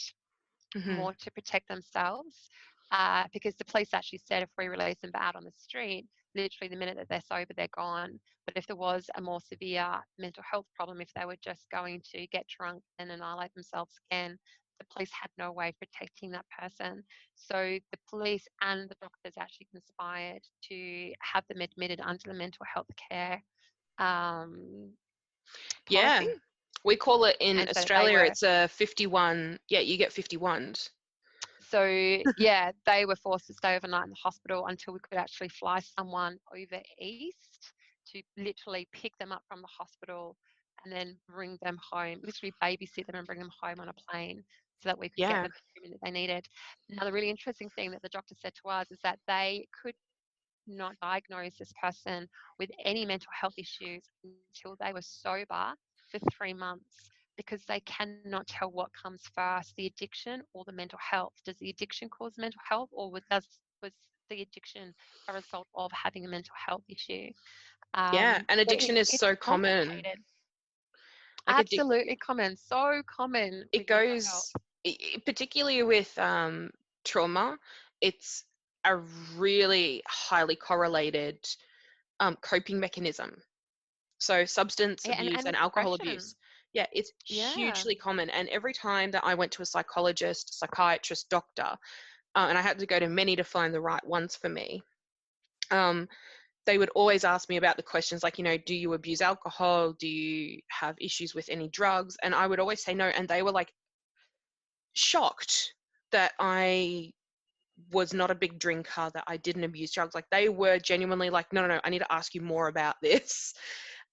Hmm. more to protect themselves, because the police actually said if we release them out on the street, literally the minute that they're sober, they're gone. But if there was a more severe mental health problem, if they were just going to get drunk and annihilate themselves again, the police had no way of protecting that person. So the police and the doctors actually conspired to have them admitted under the mental health care um, policy, Yeah. We call it in and so that they Australia, were it's a 51. Yeah, you get 51s. So yeah, they were forced to stay overnight in the hospital until we could actually fly someone over east to literally pick them up from the hospital and then bring them home, literally babysit them and bring them home on a plane so that we could get Yeah. them the treatment that they needed. Another really interesting thing that the doctor said to us is that they could not diagnose this person with any mental health issues until they were sober for 3 months, because they cannot tell what comes first, the addiction or the mental health. Does the addiction cause mental health, or was the addiction a result of having a mental health issue? Yeah. And So addiction is it's so common. complicated. Like Absolutely common. So common it with mental health. goes, particularly with trauma, it's a really highly correlated coping mechanism. So substance Yeah, abuse and and with alcohol depression. abuse, yeah, it's Yeah. hugely common. And every time that I went to a psychologist, psychiatrist, doctor, and I had to go to many to find the right ones for me, um, they would always ask me about the questions like, do you abuse alcohol? Do you have issues with any drugs? And I would always say no. And they were like shocked that I was not a big drinker, that I didn't abuse drugs. Like they were genuinely like, no, no, no, I need to ask you more about this.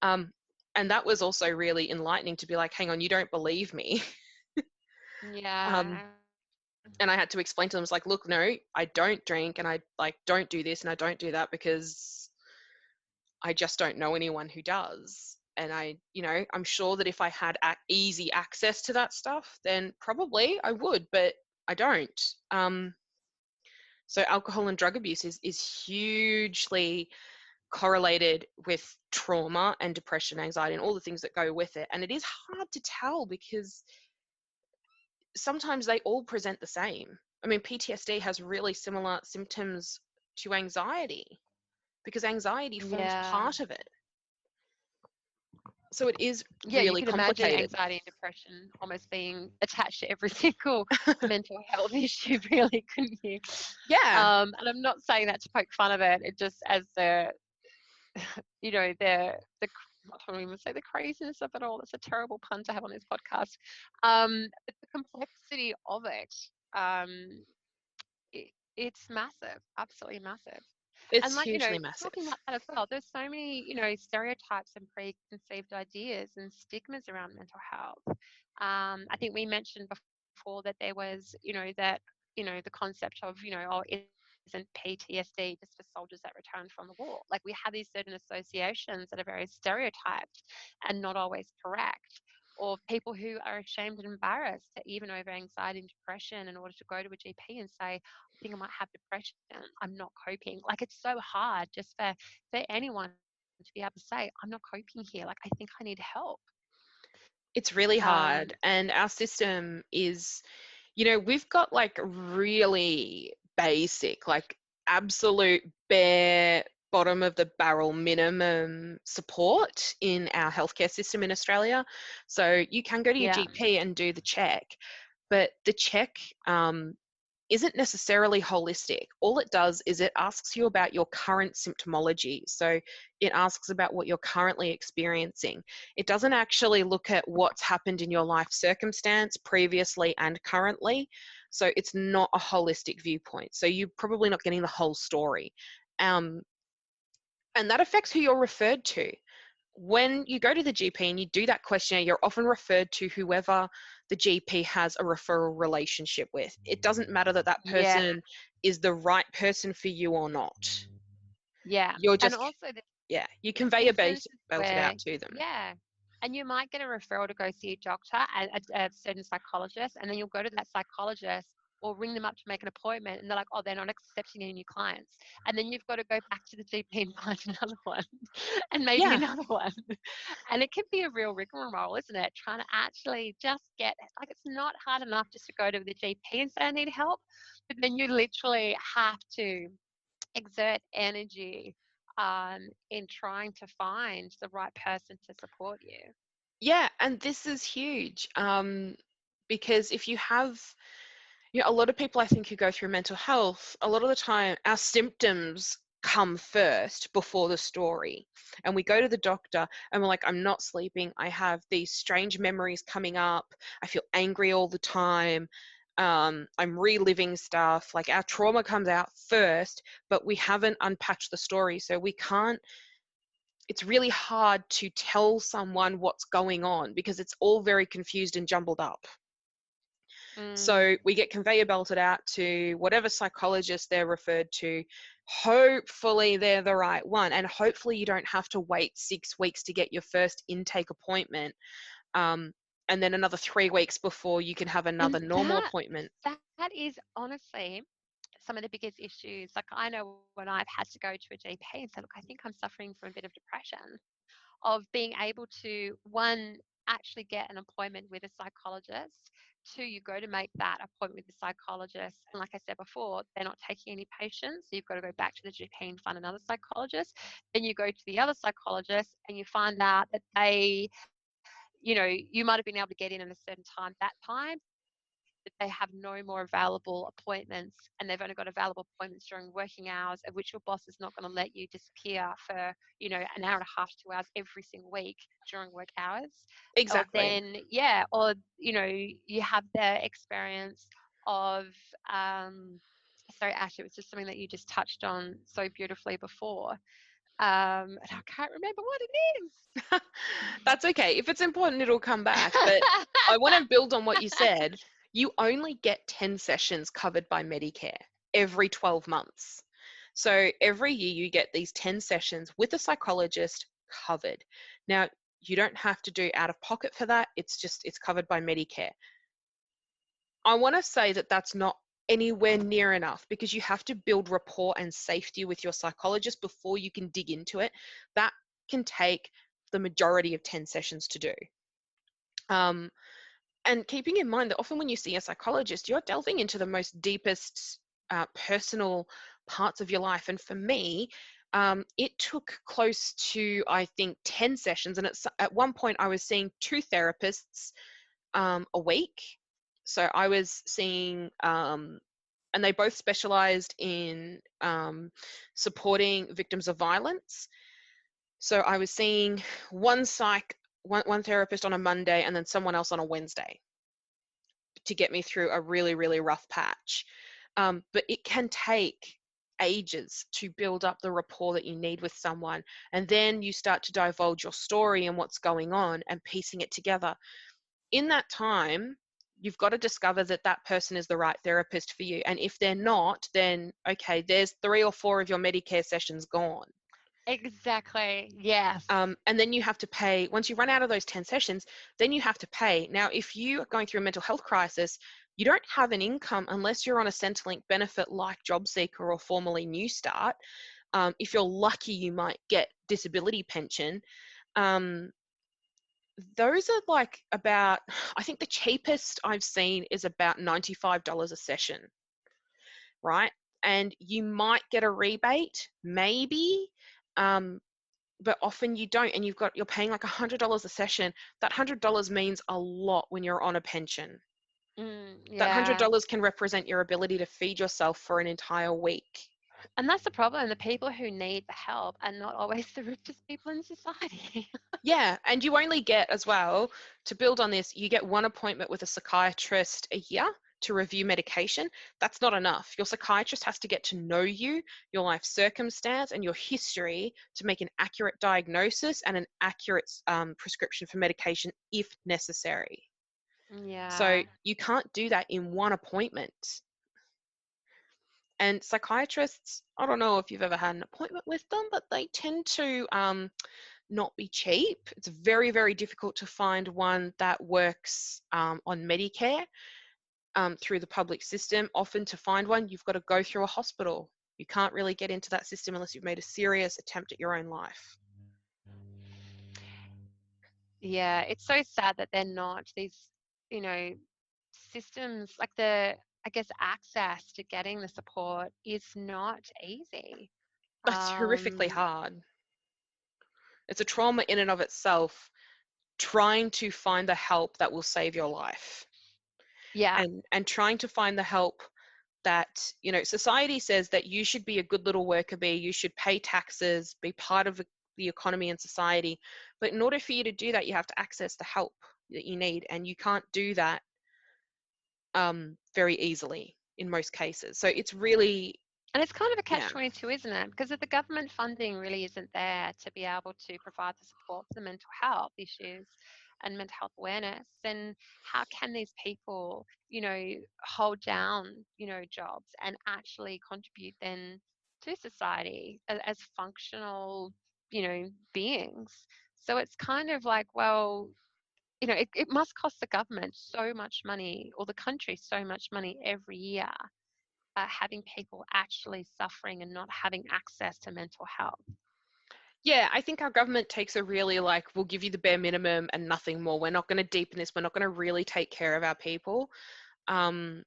Um, and that was also really enlightening to be like, hang on, you don't believe me. Um, Yeah. and I had to explain to them, it's like, look, no, I don't drink and I like don't do this and I don't do that because I just don't know anyone who does. And I'm sure that if I had easy access to that stuff, then probably I would, but I don't. So alcohol and drug abuse is hugely correlated with trauma and depression, anxiety, and all the things that go with it. And it is hard to tell because sometimes they all present the same. I mean, PTSD has really similar symptoms to anxiety because anxiety forms Yeah. part of it. So it is Yeah, you really could imagine complicated. anxiety and depression almost being attached to every single mental health issue, really, couldn't you? Yeah. And I'm not saying that to poke fun of it. It just as the I don't even say the craziness of it all. It's a terrible pun to have on this podcast. But the complexity of it, it's massive, absolutely massive. It's And like, hugely massive. talking about that as well, there's so many, stereotypes and preconceived ideas and stigmas around mental health. I think we mentioned before that there was, the concept of, oh, isn't PTSD just for soldiers that returned from the war? Like we have these certain associations that are very stereotyped and not always correct. Or people who are ashamed and embarrassed to even over anxiety and depression in order to go to a GP and say, I think I might have depression. I'm not coping. Like it's so hard just for anyone to be able to say, I'm not coping here. Like I think I need help. It's really Um, hard. And our system is, we've got like really basic, like absolute bare bottom of the barrel minimum support in our healthcare system in Australia. So you can go to your yeah, GP and do the check, but the check isn't necessarily holistic. All it does is it asks you about your current symptomology. So it asks about what you're currently experiencing. It doesn't actually look at what's happened in your life circumstance previously and currently. So it's not a holistic viewpoint. So you're probably not getting the whole story. Um, and that affects who you're referred to. When you go to the GP and you do that questionnaire, you're often referred to whoever the GP has a referral relationship with. It doesn't matter that that yeah, person is the right person for you or not. yeah. You're And just, also yeah, you there's conveyor instances belt it where, out to them. yeah, and you might get a referral to go see a doctor and a certain psychologist, and then you'll go to that psychologist or ring them up to make an appointment, and they're like, oh, they're not accepting any new clients. And then you've got to go back to the GP and find another one and maybe Yeah, another one. And it can be a real rigmarole, isn't it? Trying to actually just get, like, it's not hard enough just to go to the GP and say, I need help, but then you literally have to exert energy in trying to find the right person to support you. yeah, and this is huge. Because if you have, a lot of people I think who go through mental health, a lot of the time our symptoms come first before the story. And we go to the doctor and we're like, I'm not sleeping. I have these strange memories coming up. I feel angry all the time. I'm reliving stuff. Like our trauma comes out first, but we haven't unpacked the story. So we can't, it's really hard to tell someone what's going on because it's all very confused and jumbled up. Mm, So we get conveyor belted out to whatever psychologist they're referred to. Hopefully they're the right one. And hopefully you don't have to wait 6 weeks to get your first intake appointment. Um, and then another 3 weeks before you can have another and normal appointment. that is honestly some of the biggest issues. Like I know when I've had to go to a GP and say, look, I think I'm suffering from a bit of depression, of being able to, one, actually get an appointment with a psychologist. Two, you go to make that appointment with the psychologist. And like I said before, they're not taking any patients. So you've got to go back to the GP and find another psychologist. Then you go to the other psychologist and you find out that they, you might have been able to get in at a certain time that time, but they have no more available appointments, and they've only got available appointments during working hours, of which your boss is not going to let you disappear for, an hour and a half, 2 hours every single week during work hours. Or Exactly. then, yeah, or, you have the experience of, sorry, Ash, it was just something that you just touched on so beautifully before. And I can't remember what it is. That's okay. If it's important, it'll come back. But I want to build on what you said. You only get 10 sessions covered by Medicare every 12 months. So every year you get these 10 sessions with a psychologist covered. Now, you don't have to do out of pocket for that. It's covered by Medicare. I want to say that that's not anywhere near enough because you have to build rapport and safety with your psychologist before you can dig into it. That can take the majority of 10 sessions to do. Um, and keeping in mind that often when you see a psychologist, you're delving into the most deepest personal parts of your life. And for me, it took close to, I think, 10 sessions. And at one point, I was seeing two therapists a week. So I was seeing, and they both specialized in supporting victims of violence. So I was seeing one therapist on a Monday and then someone else on a Wednesday to get me through a really, really rough patch. But it can take ages to build up the rapport that you need with someone. And then you start to divulge your story and what's going on and piecing it together. In that time, you've got to discover that that person is the right therapist for you. And if they're not, then okay, there's 3 or 4 of your Medicare sessions gone. Exactly. Yes. And then you have to pay, once you run out of those 10 sessions, then you have to pay. Now, if you are going through a mental health crisis, you don't have an income unless you're on a Centrelink benefit like JobSeeker or formerly New Start. If you're lucky, you might get disability pension. Um, those are like about, I think the cheapest I've seen is about $95 a session, right? And you might get a rebate, maybe. But often you don't, and you're paying like $100 a session. That $100 means a lot when you're on a pension. That Yeah. $100 can represent your ability to feed yourself for an entire week. And that's the problem. The people who need the help are not always the richest people in society. Yeah, and you only get, as well, to build on this, you get one appointment with a psychiatrist a year to review medication. That's not enough. Your psychiatrist has to get to know you, your life circumstance, and your history to make an accurate diagnosis and an accurate prescription for medication if necessary. So Yeah. you can't do that in one appointment. And psychiatrists, I don't know if you've ever had an appointment with them, but they tend to not be cheap. It's very, very difficult to find one that works on Medicare through the public system. Often to find one, you've got to go through a hospital. You can't really get into that system unless you've made a serious attempt at your own life. Yeah. It's so sad that they're not these, you know, systems like I guess, access to getting the support is not easy. That's horrifically Um, hard. It's a trauma in and of itself, trying to find the help that will save your life. yeah. And trying to find the help that, society says that you should be a good little worker bee, you should pay taxes, be part of the economy and society. But in order for you to do that, you have to access the help that you need, and you can't do that very easily in most cases. So it's really, And it's kind of a yeah. catch-22, isn't it? Because if the government funding really isn't there to be able to provide the support for the mental health issues and mental health awareness, then how can these people, hold down, jobs and actually contribute then to society as functional, beings? So it's kind of like, well, it must cost the government so much money or the country so much money every year, having people actually suffering and not having access to mental health. Yeah, I think our government takes a really, like, we'll give you the bare minimum and nothing more. We're not going to deepen this. We're not going to really take care of our people. Um,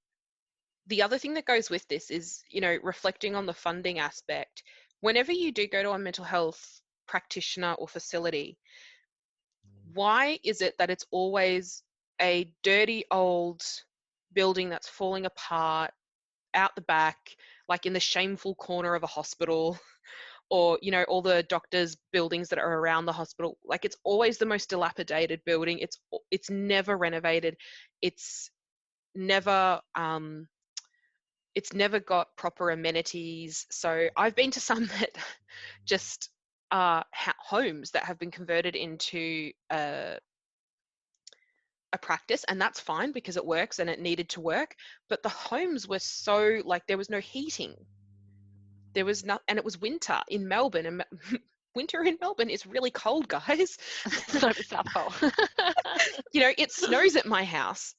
the other thing that goes with this is, reflecting on the funding aspect. Whenever you do go to a mental health practitioner or facility, why is it that it's always a dirty old building that's falling apart out the back, like in the shameful corner of a hospital? Or all the doctors' buildings that are around the hospital, like, it's always the most dilapidated building. It's never renovated. It's never got proper amenities. So I've been to some that just homes that have been converted into a practice, and that's fine because it works and it needed to work. But the homes were so, like, there was no heating. There was not, and it was winter in Melbourne, and winter in Melbourne is really cold, guys. It's not the South Pole. It snows at my house.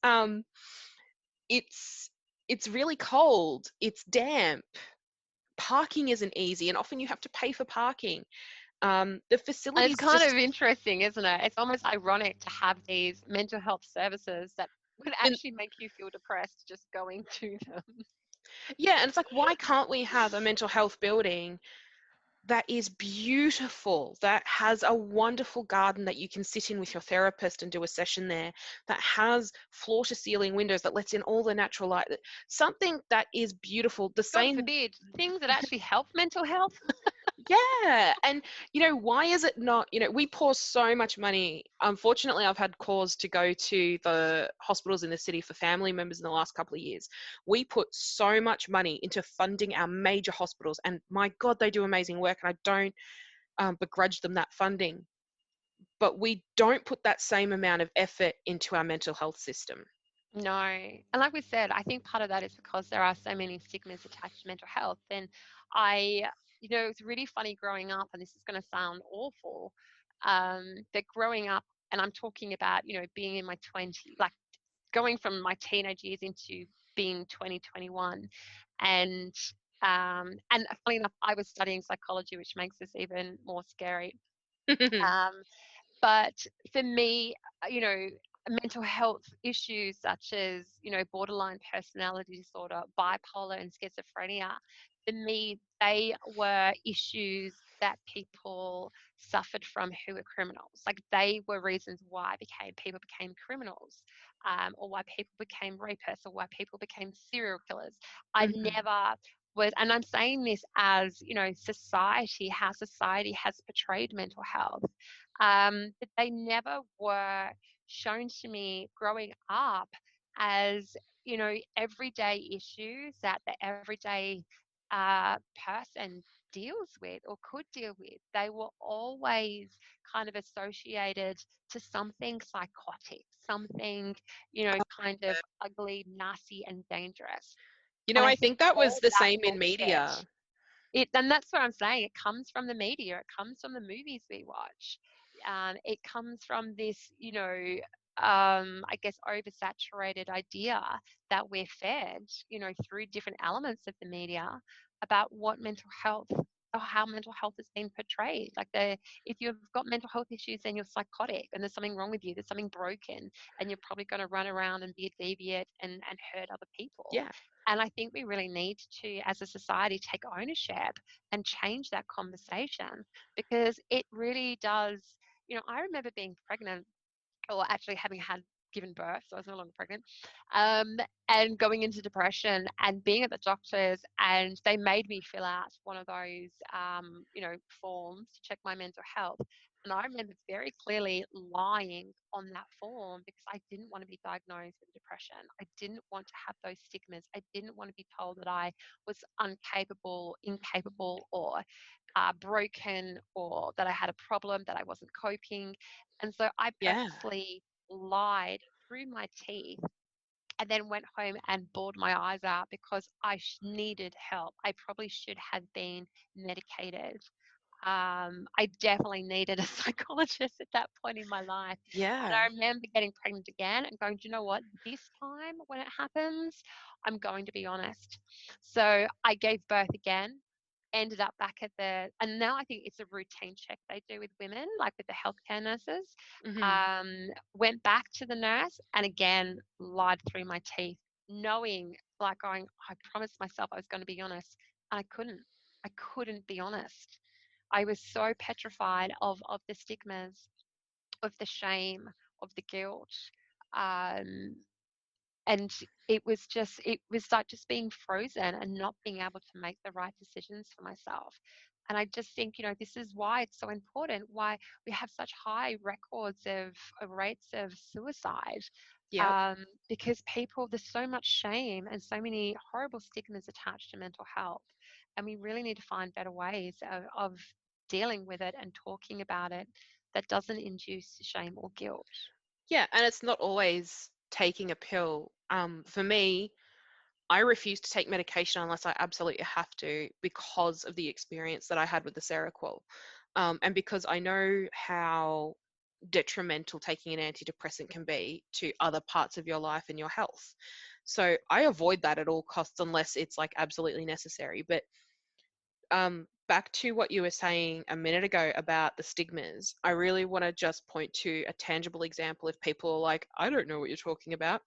It's really cold. It's damp. Parking isn't easy, and often you have to pay for parking. The And it's facilities kind of just interesting, isn't it? It's almost ironic to have these mental health services that would in, actually make you feel depressed just going to them. yeah, and it's like, why can't we have a mental health building that is beautiful, that has a wonderful garden that you can sit in with your therapist and do a session there, that has floor to ceiling windows that lets in all the natural light, something that is beautiful, the God same. forbid, things that actually help mental health. Yeah. And, why is it not, we pour so much money. Unfortunately, I've had cause to go to the hospitals in the city for family members in the last couple of years. We put so much money into funding our major hospitals, and my God, they do amazing work, and I don't begrudge them that funding. But we don't put that same amount of effort into our mental health system. No. And like we said, I think part of that is because there are so many stigmas attached to mental health. And I, it's really funny growing up, and this is going to sound awful, that growing up, and I'm talking about, being in my 20s, like going from my teenage years into being 2021. And funny enough, I was studying psychology, which makes this even more scary. Um, but for me, mental health issues such as, borderline personality disorder, bipolar, and schizophrenia, for me, they were issues that people suffered from who were criminals. Like they were reasons why people became criminals, or why people became rapists, or why people became serial killers. I Mhm. never was, and I'm saying this as, society, how society has portrayed mental health, but they never were shown to me growing up as, everyday issues that the everyday person deals with or could deal with. They were always kind of associated to something psychotic, something, kind of ugly, nasty, and dangerous. And I I think think that was all the that same in bullshit, media. and that's what I'm saying. It comes from the media. It comes from the movies we watch. It comes from this, I guess, oversaturated idea that we're fed, through different elements of the media about what mental health or how mental health has been portrayed. Like if you've got mental health issues, then you're psychotic, and there's something wrong with you. There's something broken, and you're probably going to run around and be a deviant and hurt other people. Yeah. And I think we really need to, as a society, take ownership and change that conversation, because it really does. I remember being pregnant, or actually having had given birth, so I was no longer pregnant, um, and going into depression and being at the doctors, and they made me fill out one of those, forms to check my mental health. And I remember very clearly lying on that form because I didn't want to be diagnosed with depression. I didn't want to have those stigmas. I didn't want to be told that I was uncapable, incapable, or broken, or that I had a problem, that I wasn't coping. And so I Yeah. purposely lied through my teeth and then went home and bawled my eyes out because I needed help. I probably should have been medicated. I definitely needed a psychologist at that point in my life. And Yeah. I remember getting pregnant again and going, do you know what? This time when it happens, I'm going to be honest. So I gave birth again, ended up back at and now I think it's a routine check they do with women, like with the healthcare nurses. Mhm. Went back to the nurse and again lied through my teeth, knowing, like going, I promised myself I was going to be honest, and I couldn't. I couldn't be honest. I was so petrified of the stigmas, of the shame, of the guilt. Um, and it was like just being frozen and not being able to make the right decisions for myself. And I just think, this is why it's so important, why we have such high records of rates of suicide, Yep. because there's so much shame and so many horrible stigmas attached to mental health, and we really need to find better ways of dealing with it and talking about it that doesn't induce shame or guilt. Yeah, and it's not always taking a pill. For me, I refuse to take medication unless I absolutely have to because of the experience that I had with the Seroquel. And because I know how detrimental taking an antidepressant can be to other parts of your life and your health. So I avoid that at all costs unless it's like absolutely necessary. But back to what you were saying a minute ago about the stigmas, I really want to just point to a tangible example if people are like, I don't know what you're talking about.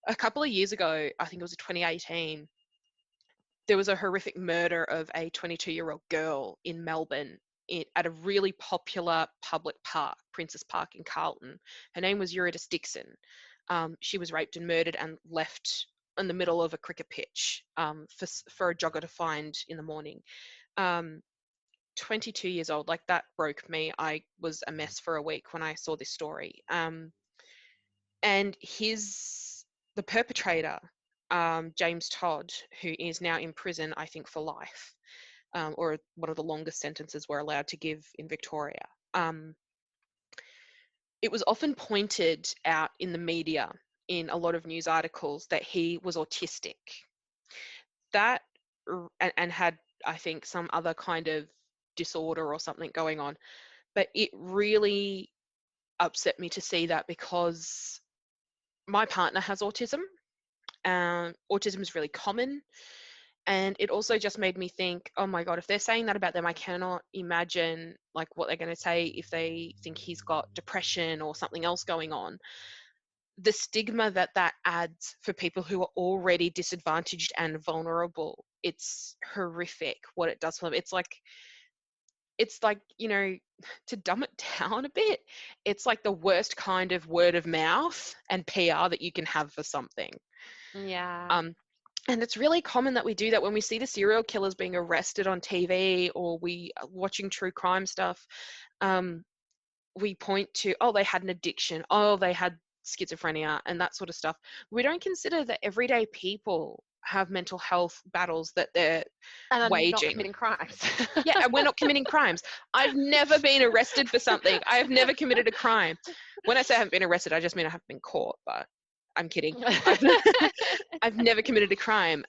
A couple of years ago, I think it was 2018, there was a horrific murder of a 22-year-old girl in Melbourne at a really popular public park, Princess Park in Carlton. Her name was Eurydice Dixon. She was raped and murdered and left in the middle of a cricket pitch for a jogger to find in the morning. Um, 22 years old. Like, that broke me. I was a mess for a week when I saw this story. And the perpetrator, James Todd, who is now in prison, I think for life, or one of the longest sentences we're allowed to give in Victoria. Um, it was often pointed out in the media, in a lot of news articles, that he was autistic. That and had, I think, some other kind of disorder or something going on. But it really upset me to see that, because my partner has autism. Autism is really common. And it also just made me think, oh my God, if they're saying that about them, I cannot imagine like what they're going to say if they think he's got depression or something else going on. The stigma that that adds for people who are already disadvantaged and vulnerable, it's horrific what it does for them. It's like, to dumb it down a bit, it's like the worst kind of word of mouth and PR that you can have for something. Yeah. Um, and it's really common that we do that when we see the serial killers being arrested on TV, or we are watching true crime stuff. Um, we point to, oh, they had an addiction, oh, they had schizophrenia, and that sort of stuff. We don't consider that everyday people have mental health battles that they're And I'm not waging. committing crimes. Yeah, and we're not committing crimes. I've never been arrested for something. I have never committed a crime. When I say I haven't been arrested, I just mean I haven't been caught, but I'm kidding. I've I've never committed a crime.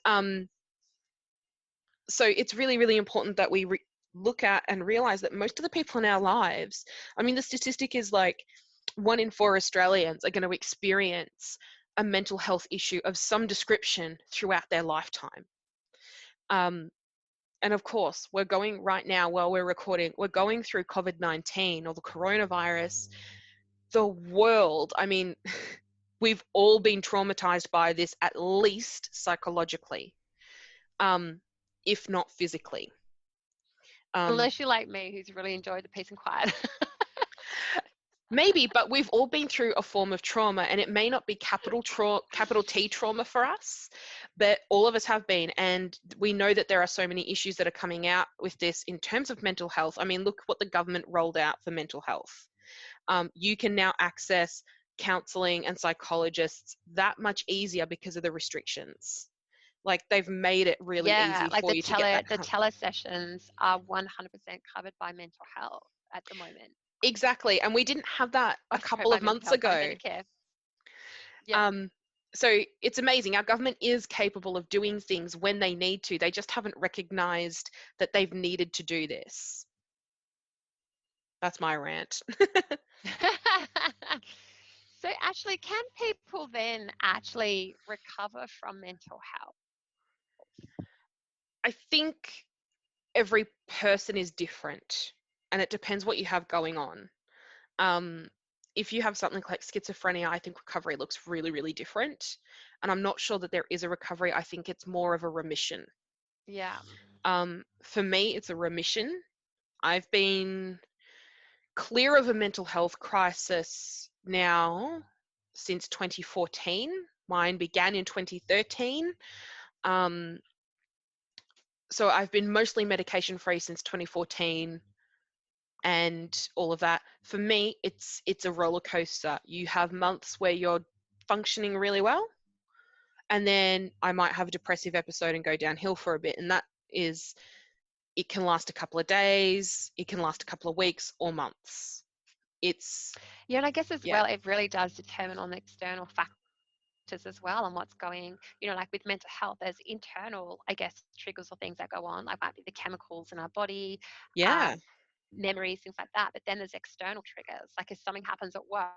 So it's really, really important that we look at and realize that most of the people in our lives, I mean, the statistic is like 1 in 4 Australians are going to experience a mental health issue of some description throughout their lifetime. Um, and of course, we're going right now, while we're recording, we're going through COVID-19 or the coronavirus. The world, I mean, we've all been traumatized by this, at least psychologically, um, if not physically. Um, Unless you're like me, who's really enjoyed the peace and quiet. Maybe, but we've all been through a form of trauma, and it may not be capital T trauma for us, but all of us have been. And we know that there are so many issues that are coming out with this in terms of mental health. I mean, look what the government rolled out for mental health. You can now access counseling and psychologists that much easier because of the restrictions. Like, they've made it really Yeah, easy like for you to get that the help. tele sessions are 100% covered by mental health at the moment. Exactly. And we didn't have that a Oh, sorry, couple by of mental months health, by ago. Medicare. Yeah. Um, so it's amazing. Our government is capable of doing things when they need to. They just haven't recognized that they've needed to do this. That's my rant. So, Ashley, can people then actually recover from mental health? I think every person is different, and it depends what you have going on. Um, if you have something like schizophrenia, I think recovery looks really, really different. And I'm not sure that there is a recovery. I think it's more of a remission. Yeah. For me, it's a remission. I've been clear of a mental health crisis now since 2014. Mine began in 2013. Um, so I've been mostly medication free since 2014, and all of that. For me, it's a roller coaster. You have months where you're functioning really well, and then I might have a depressive episode and go downhill for a bit, and that is, it can last a couple of days, it can last a couple of weeks or months. It's Yeah, and I guess as Yeah. well, it really does determine on the external factors as well and what's going, like with mental health, there's internal, I guess, triggers or things that go on, like might be the chemicals in our body, Yeah. memories, things like that. But then there's external triggers, like if something happens at work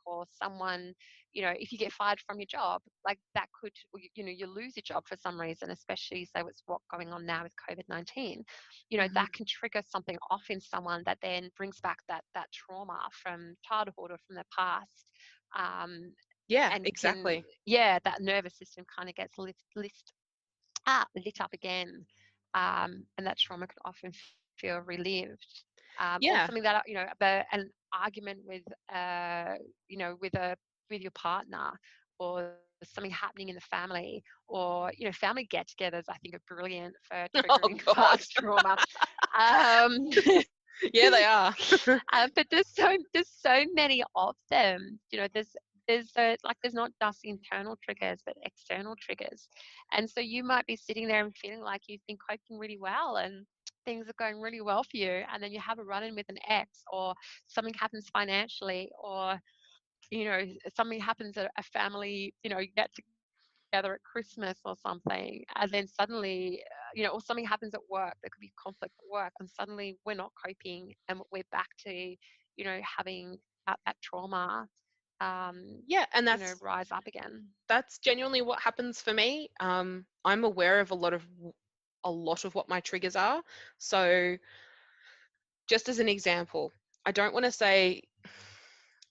or someone, if you get fired from your job, like that could, you lose your job for some reason, especially so it's what going on now with COVID-19, Mhm. that can trigger something off in someone that then brings back that trauma from childhood or from the past. Um, Yeah, and can, exactly. yeah, that nervous system kind of gets lit up again, and that trauma can often feel relived, or Yeah. something that an argument with your partner, or something happening in the family, or family get-togethers. I think are brilliant for Oh triggering God. past trauma. Um, Yeah, they are. but there's so many of them. You know, there's not just internal triggers, but external triggers. And so you might be sitting there and feeling like you've been coping really well and things are going really well for you, and then you have a run-in with an ex, or something happens financially, or something happens at a family, get together at Christmas or something, and then suddenly, or something happens at work. There could be conflict at work, and suddenly we're not coping, and we're back to, having that trauma, Yeah, and rise up again. that's genuinely what happens for me. I'm aware of a lot of what my triggers are. So, just as an example, I don't want to say,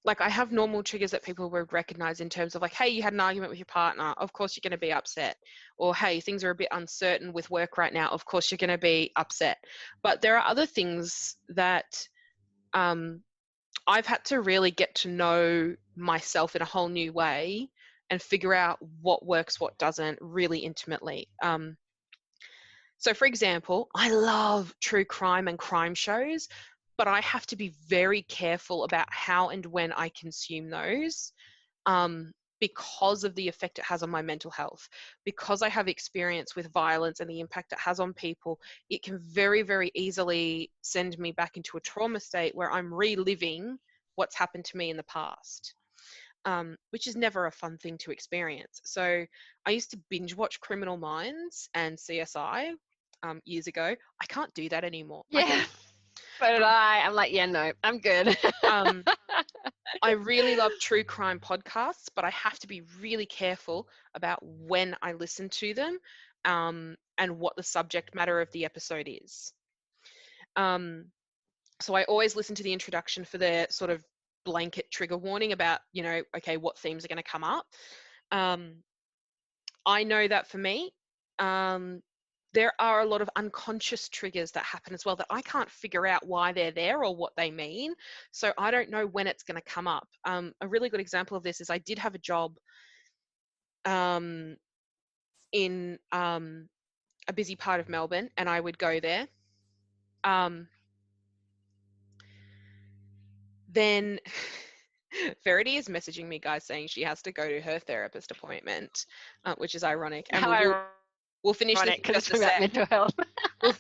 like, I have normal triggers that people would recognize in terms of, like, hey, you had an argument with your partner, of course you're going to be upset. Or hey, things are a bit uncertain with work right now, of course you're going to be upset. But there are other things that um, I've had to really get to know myself in a whole new way and figure out what works, what doesn't, really intimately. So, for example, I love true crime and crime shows, but I have to be very careful about how and when I consume those, because of the effect it has on my mental health. Because I have experience with violence and the impact it has on people, it can very, very easily send me back into a trauma state where I'm reliving what's happened to me in the past. Which is never a fun thing to experience. So I used to binge watch Criminal Minds and CSI years ago. I can't do that anymore. I Yeah, can. so did Um, I. I'm like, yeah, no, I'm good. um, I really love true crime podcasts, but I have to be really careful about when I listen to them, and what the subject matter of the episode is. Um, so I always listen to the introduction for their sort of blanket trigger warning about, okay, what themes are going to come up. Um, I know that for me, um, there are a lot of unconscious triggers that happen as well that I can't figure out why they're there or what they mean. So I don't know when it's going to come up. A really good example of this is I did have a job um, in a busy part of Melbourne, and I would go there. Um, then Verity is messaging me, guys, saying she has to go to her therapist appointment, which is ironic. And How we'll ironic, finish because this it's in talking just a about sec. mental health. We'll,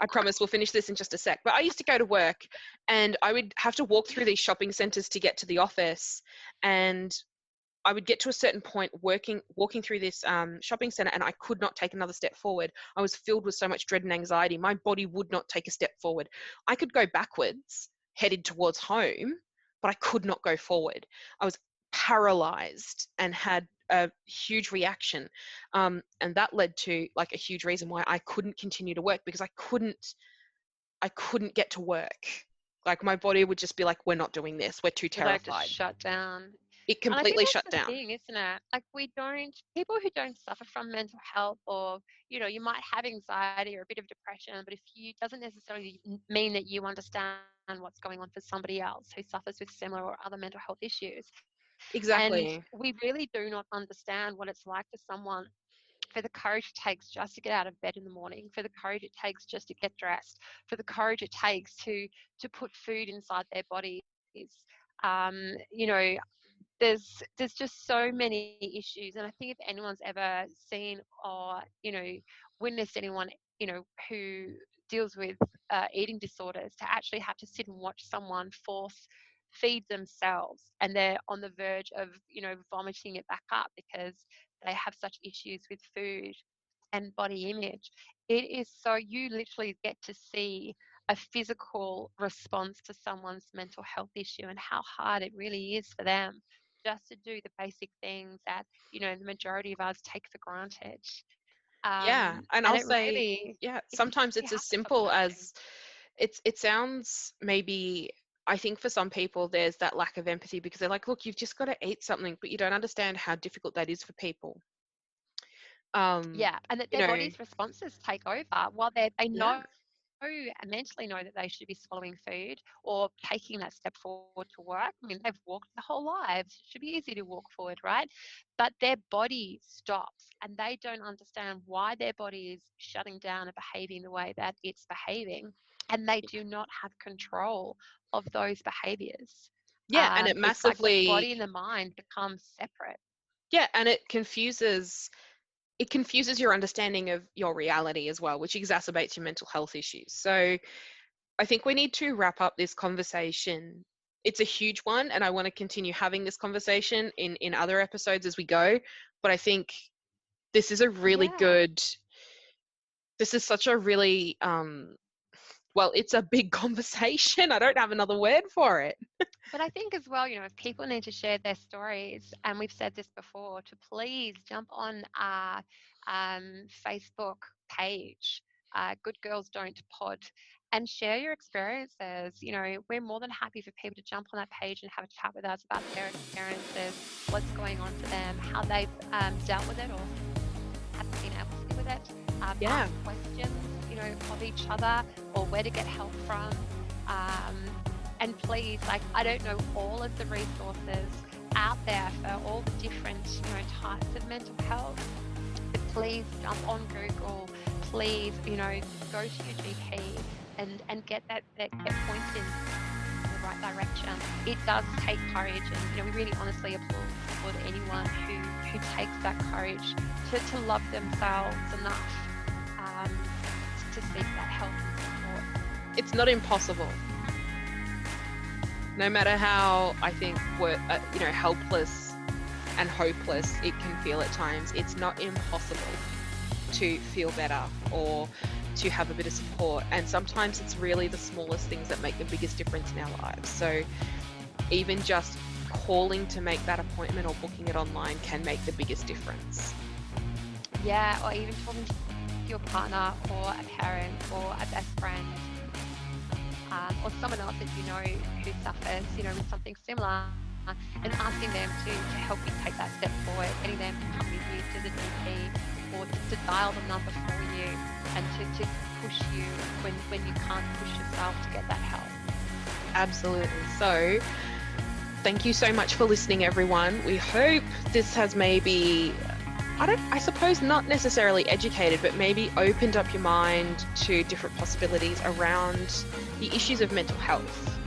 I promise we'll finish this in just a sec. But I used to go to work, and I would have to walk through these shopping centers to get to the office. And I would get to a certain point walking through this shopping center, and I could not take another step forward. I was filled with so much dread and anxiety. My body would not take a step forward. I could go backwards, headed towards home, but I could not go forward. I was paralyzed and had a huge reaction. And that led to, like, a huge reason why I couldn't continue to work, because I couldn't get to work. Like, my body would just be like, we're not doing this. We're too Would like to terrified. shut down. It And I think completely that's shut the down. thing, isn't it? Like, people who don't suffer from mental health, or, you might have anxiety or a bit of depression, but if you doesn't necessarily mean that you understand what's going on for somebody else who suffers with similar or other mental health issues. And Exactly. we really do not understand what it's like for someone, for the courage it takes just to get out of bed in the morning, for the courage it takes just to get dressed, for the courage it takes to put food inside their bodies. Um, you know, there's just so many issues, and I think if anyone's ever seen or witnessed anyone who deals with eating disorders, to actually have to sit and watch someone force feed themselves, and they're on the verge of vomiting it back up because they have such issues with food and body image. It is so, you literally get to see a physical response to someone's mental health issue and how hard it really is for them just to do the basic things that the majority of us take for granted. Yeah, and And I'll it say, really, yeah, it can sometimes really it's as happen for simple people. as it sounds maybe. I think for some people there's that lack of empathy because they're like, look, you've just got to eat something, but you don't understand how difficult that is for people. Um, Yeah, and that you their know, body's responses take over while they yeah, know mentally know that they should be swallowing food or taking that step forward to work. I mean, they've walked their whole lives. It should be easy to walk forward, right? But their body stops and they don't understand why their body is shutting down and behaving the way that it's behaving. And they do not have control of those behaviors. Yeah, and It's like the body and the mind become separate. and it confuses your understanding of your reality as well, which exacerbates your mental health issues. So I think we need to wrap up this conversation. It's a huge one, and I want to continue having this conversation in other episodes as we go. But I think this is a really Yeah. good, this is such a really, well, it's a big conversation. I don't have another word for it. But I think as well, if people need to share their stories, and we've said this before, to please jump on our Facebook page, Good Girls Don't Pod, and share your experiences. We're more than happy for people to jump on that page and have a chat with us about their experiences, what's going on for them, how they've dealt with it or have been able to deal with it, Yeah. ask questions, of each other or where to get help from. And please, I don't know all of the resources out there for all the different, types of mental health. But please jump on Google. Please, go to your GP and get pointed in the right direction. It does take courage, and we really honestly applaud anyone who takes that courage to love themselves enough to seek that help and support. It's not impossible. No matter how I think we're, helpless and hopeless it can feel at times, it's not impossible to feel better or to have a bit of support. And sometimes it's really the smallest things that make the biggest difference in our lives. So even just calling to make that appointment or booking it online can make the biggest difference. Yeah, or even talking to your partner or a parent or a best friend. Or someone else that you know who suffers, with something similar, and asking them to help you take that step forward, getting them to come with you to the GP or to dial the number for you and to push you when you can't push yourself to get that help. Absolutely. So thank you so much for listening, everyone. We hope this has maybe, I suppose not necessarily educated, but maybe opened up your mind to different possibilities around the issues of mental health.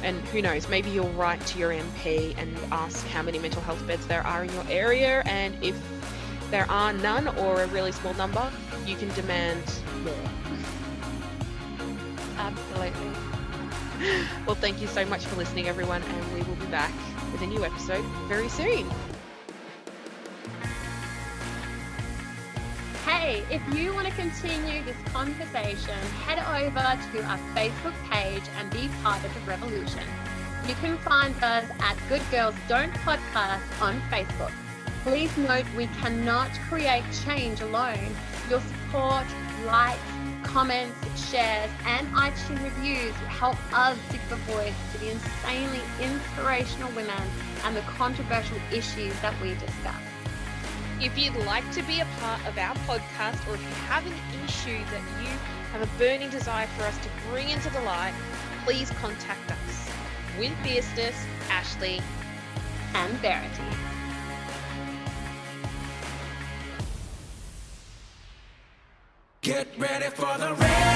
And who knows, maybe you'll write to your MP and ask how many mental health beds there are in your area, and if there are none or a really small number, you can demand more. Absolutely. Well, thank you so much for listening, everyone, and we will be back with a new episode very soon. Hey, if you want to continue this conversation, head over to our Facebook page and be part of the revolution. You can find us at Good Girls Don't Podcast on Facebook. Please note we cannot create change alone. Your support, likes, comments, shares, and iTunes reviews help us to give a voice to the insanely inspirational women and the controversial issues that we discuss. If you'd like to be a part of our podcast, or if you have an issue that you have a burning desire for us to bring into the light, please contact us. With fierceness, Ashleigh and Verity. Get ready for the rain.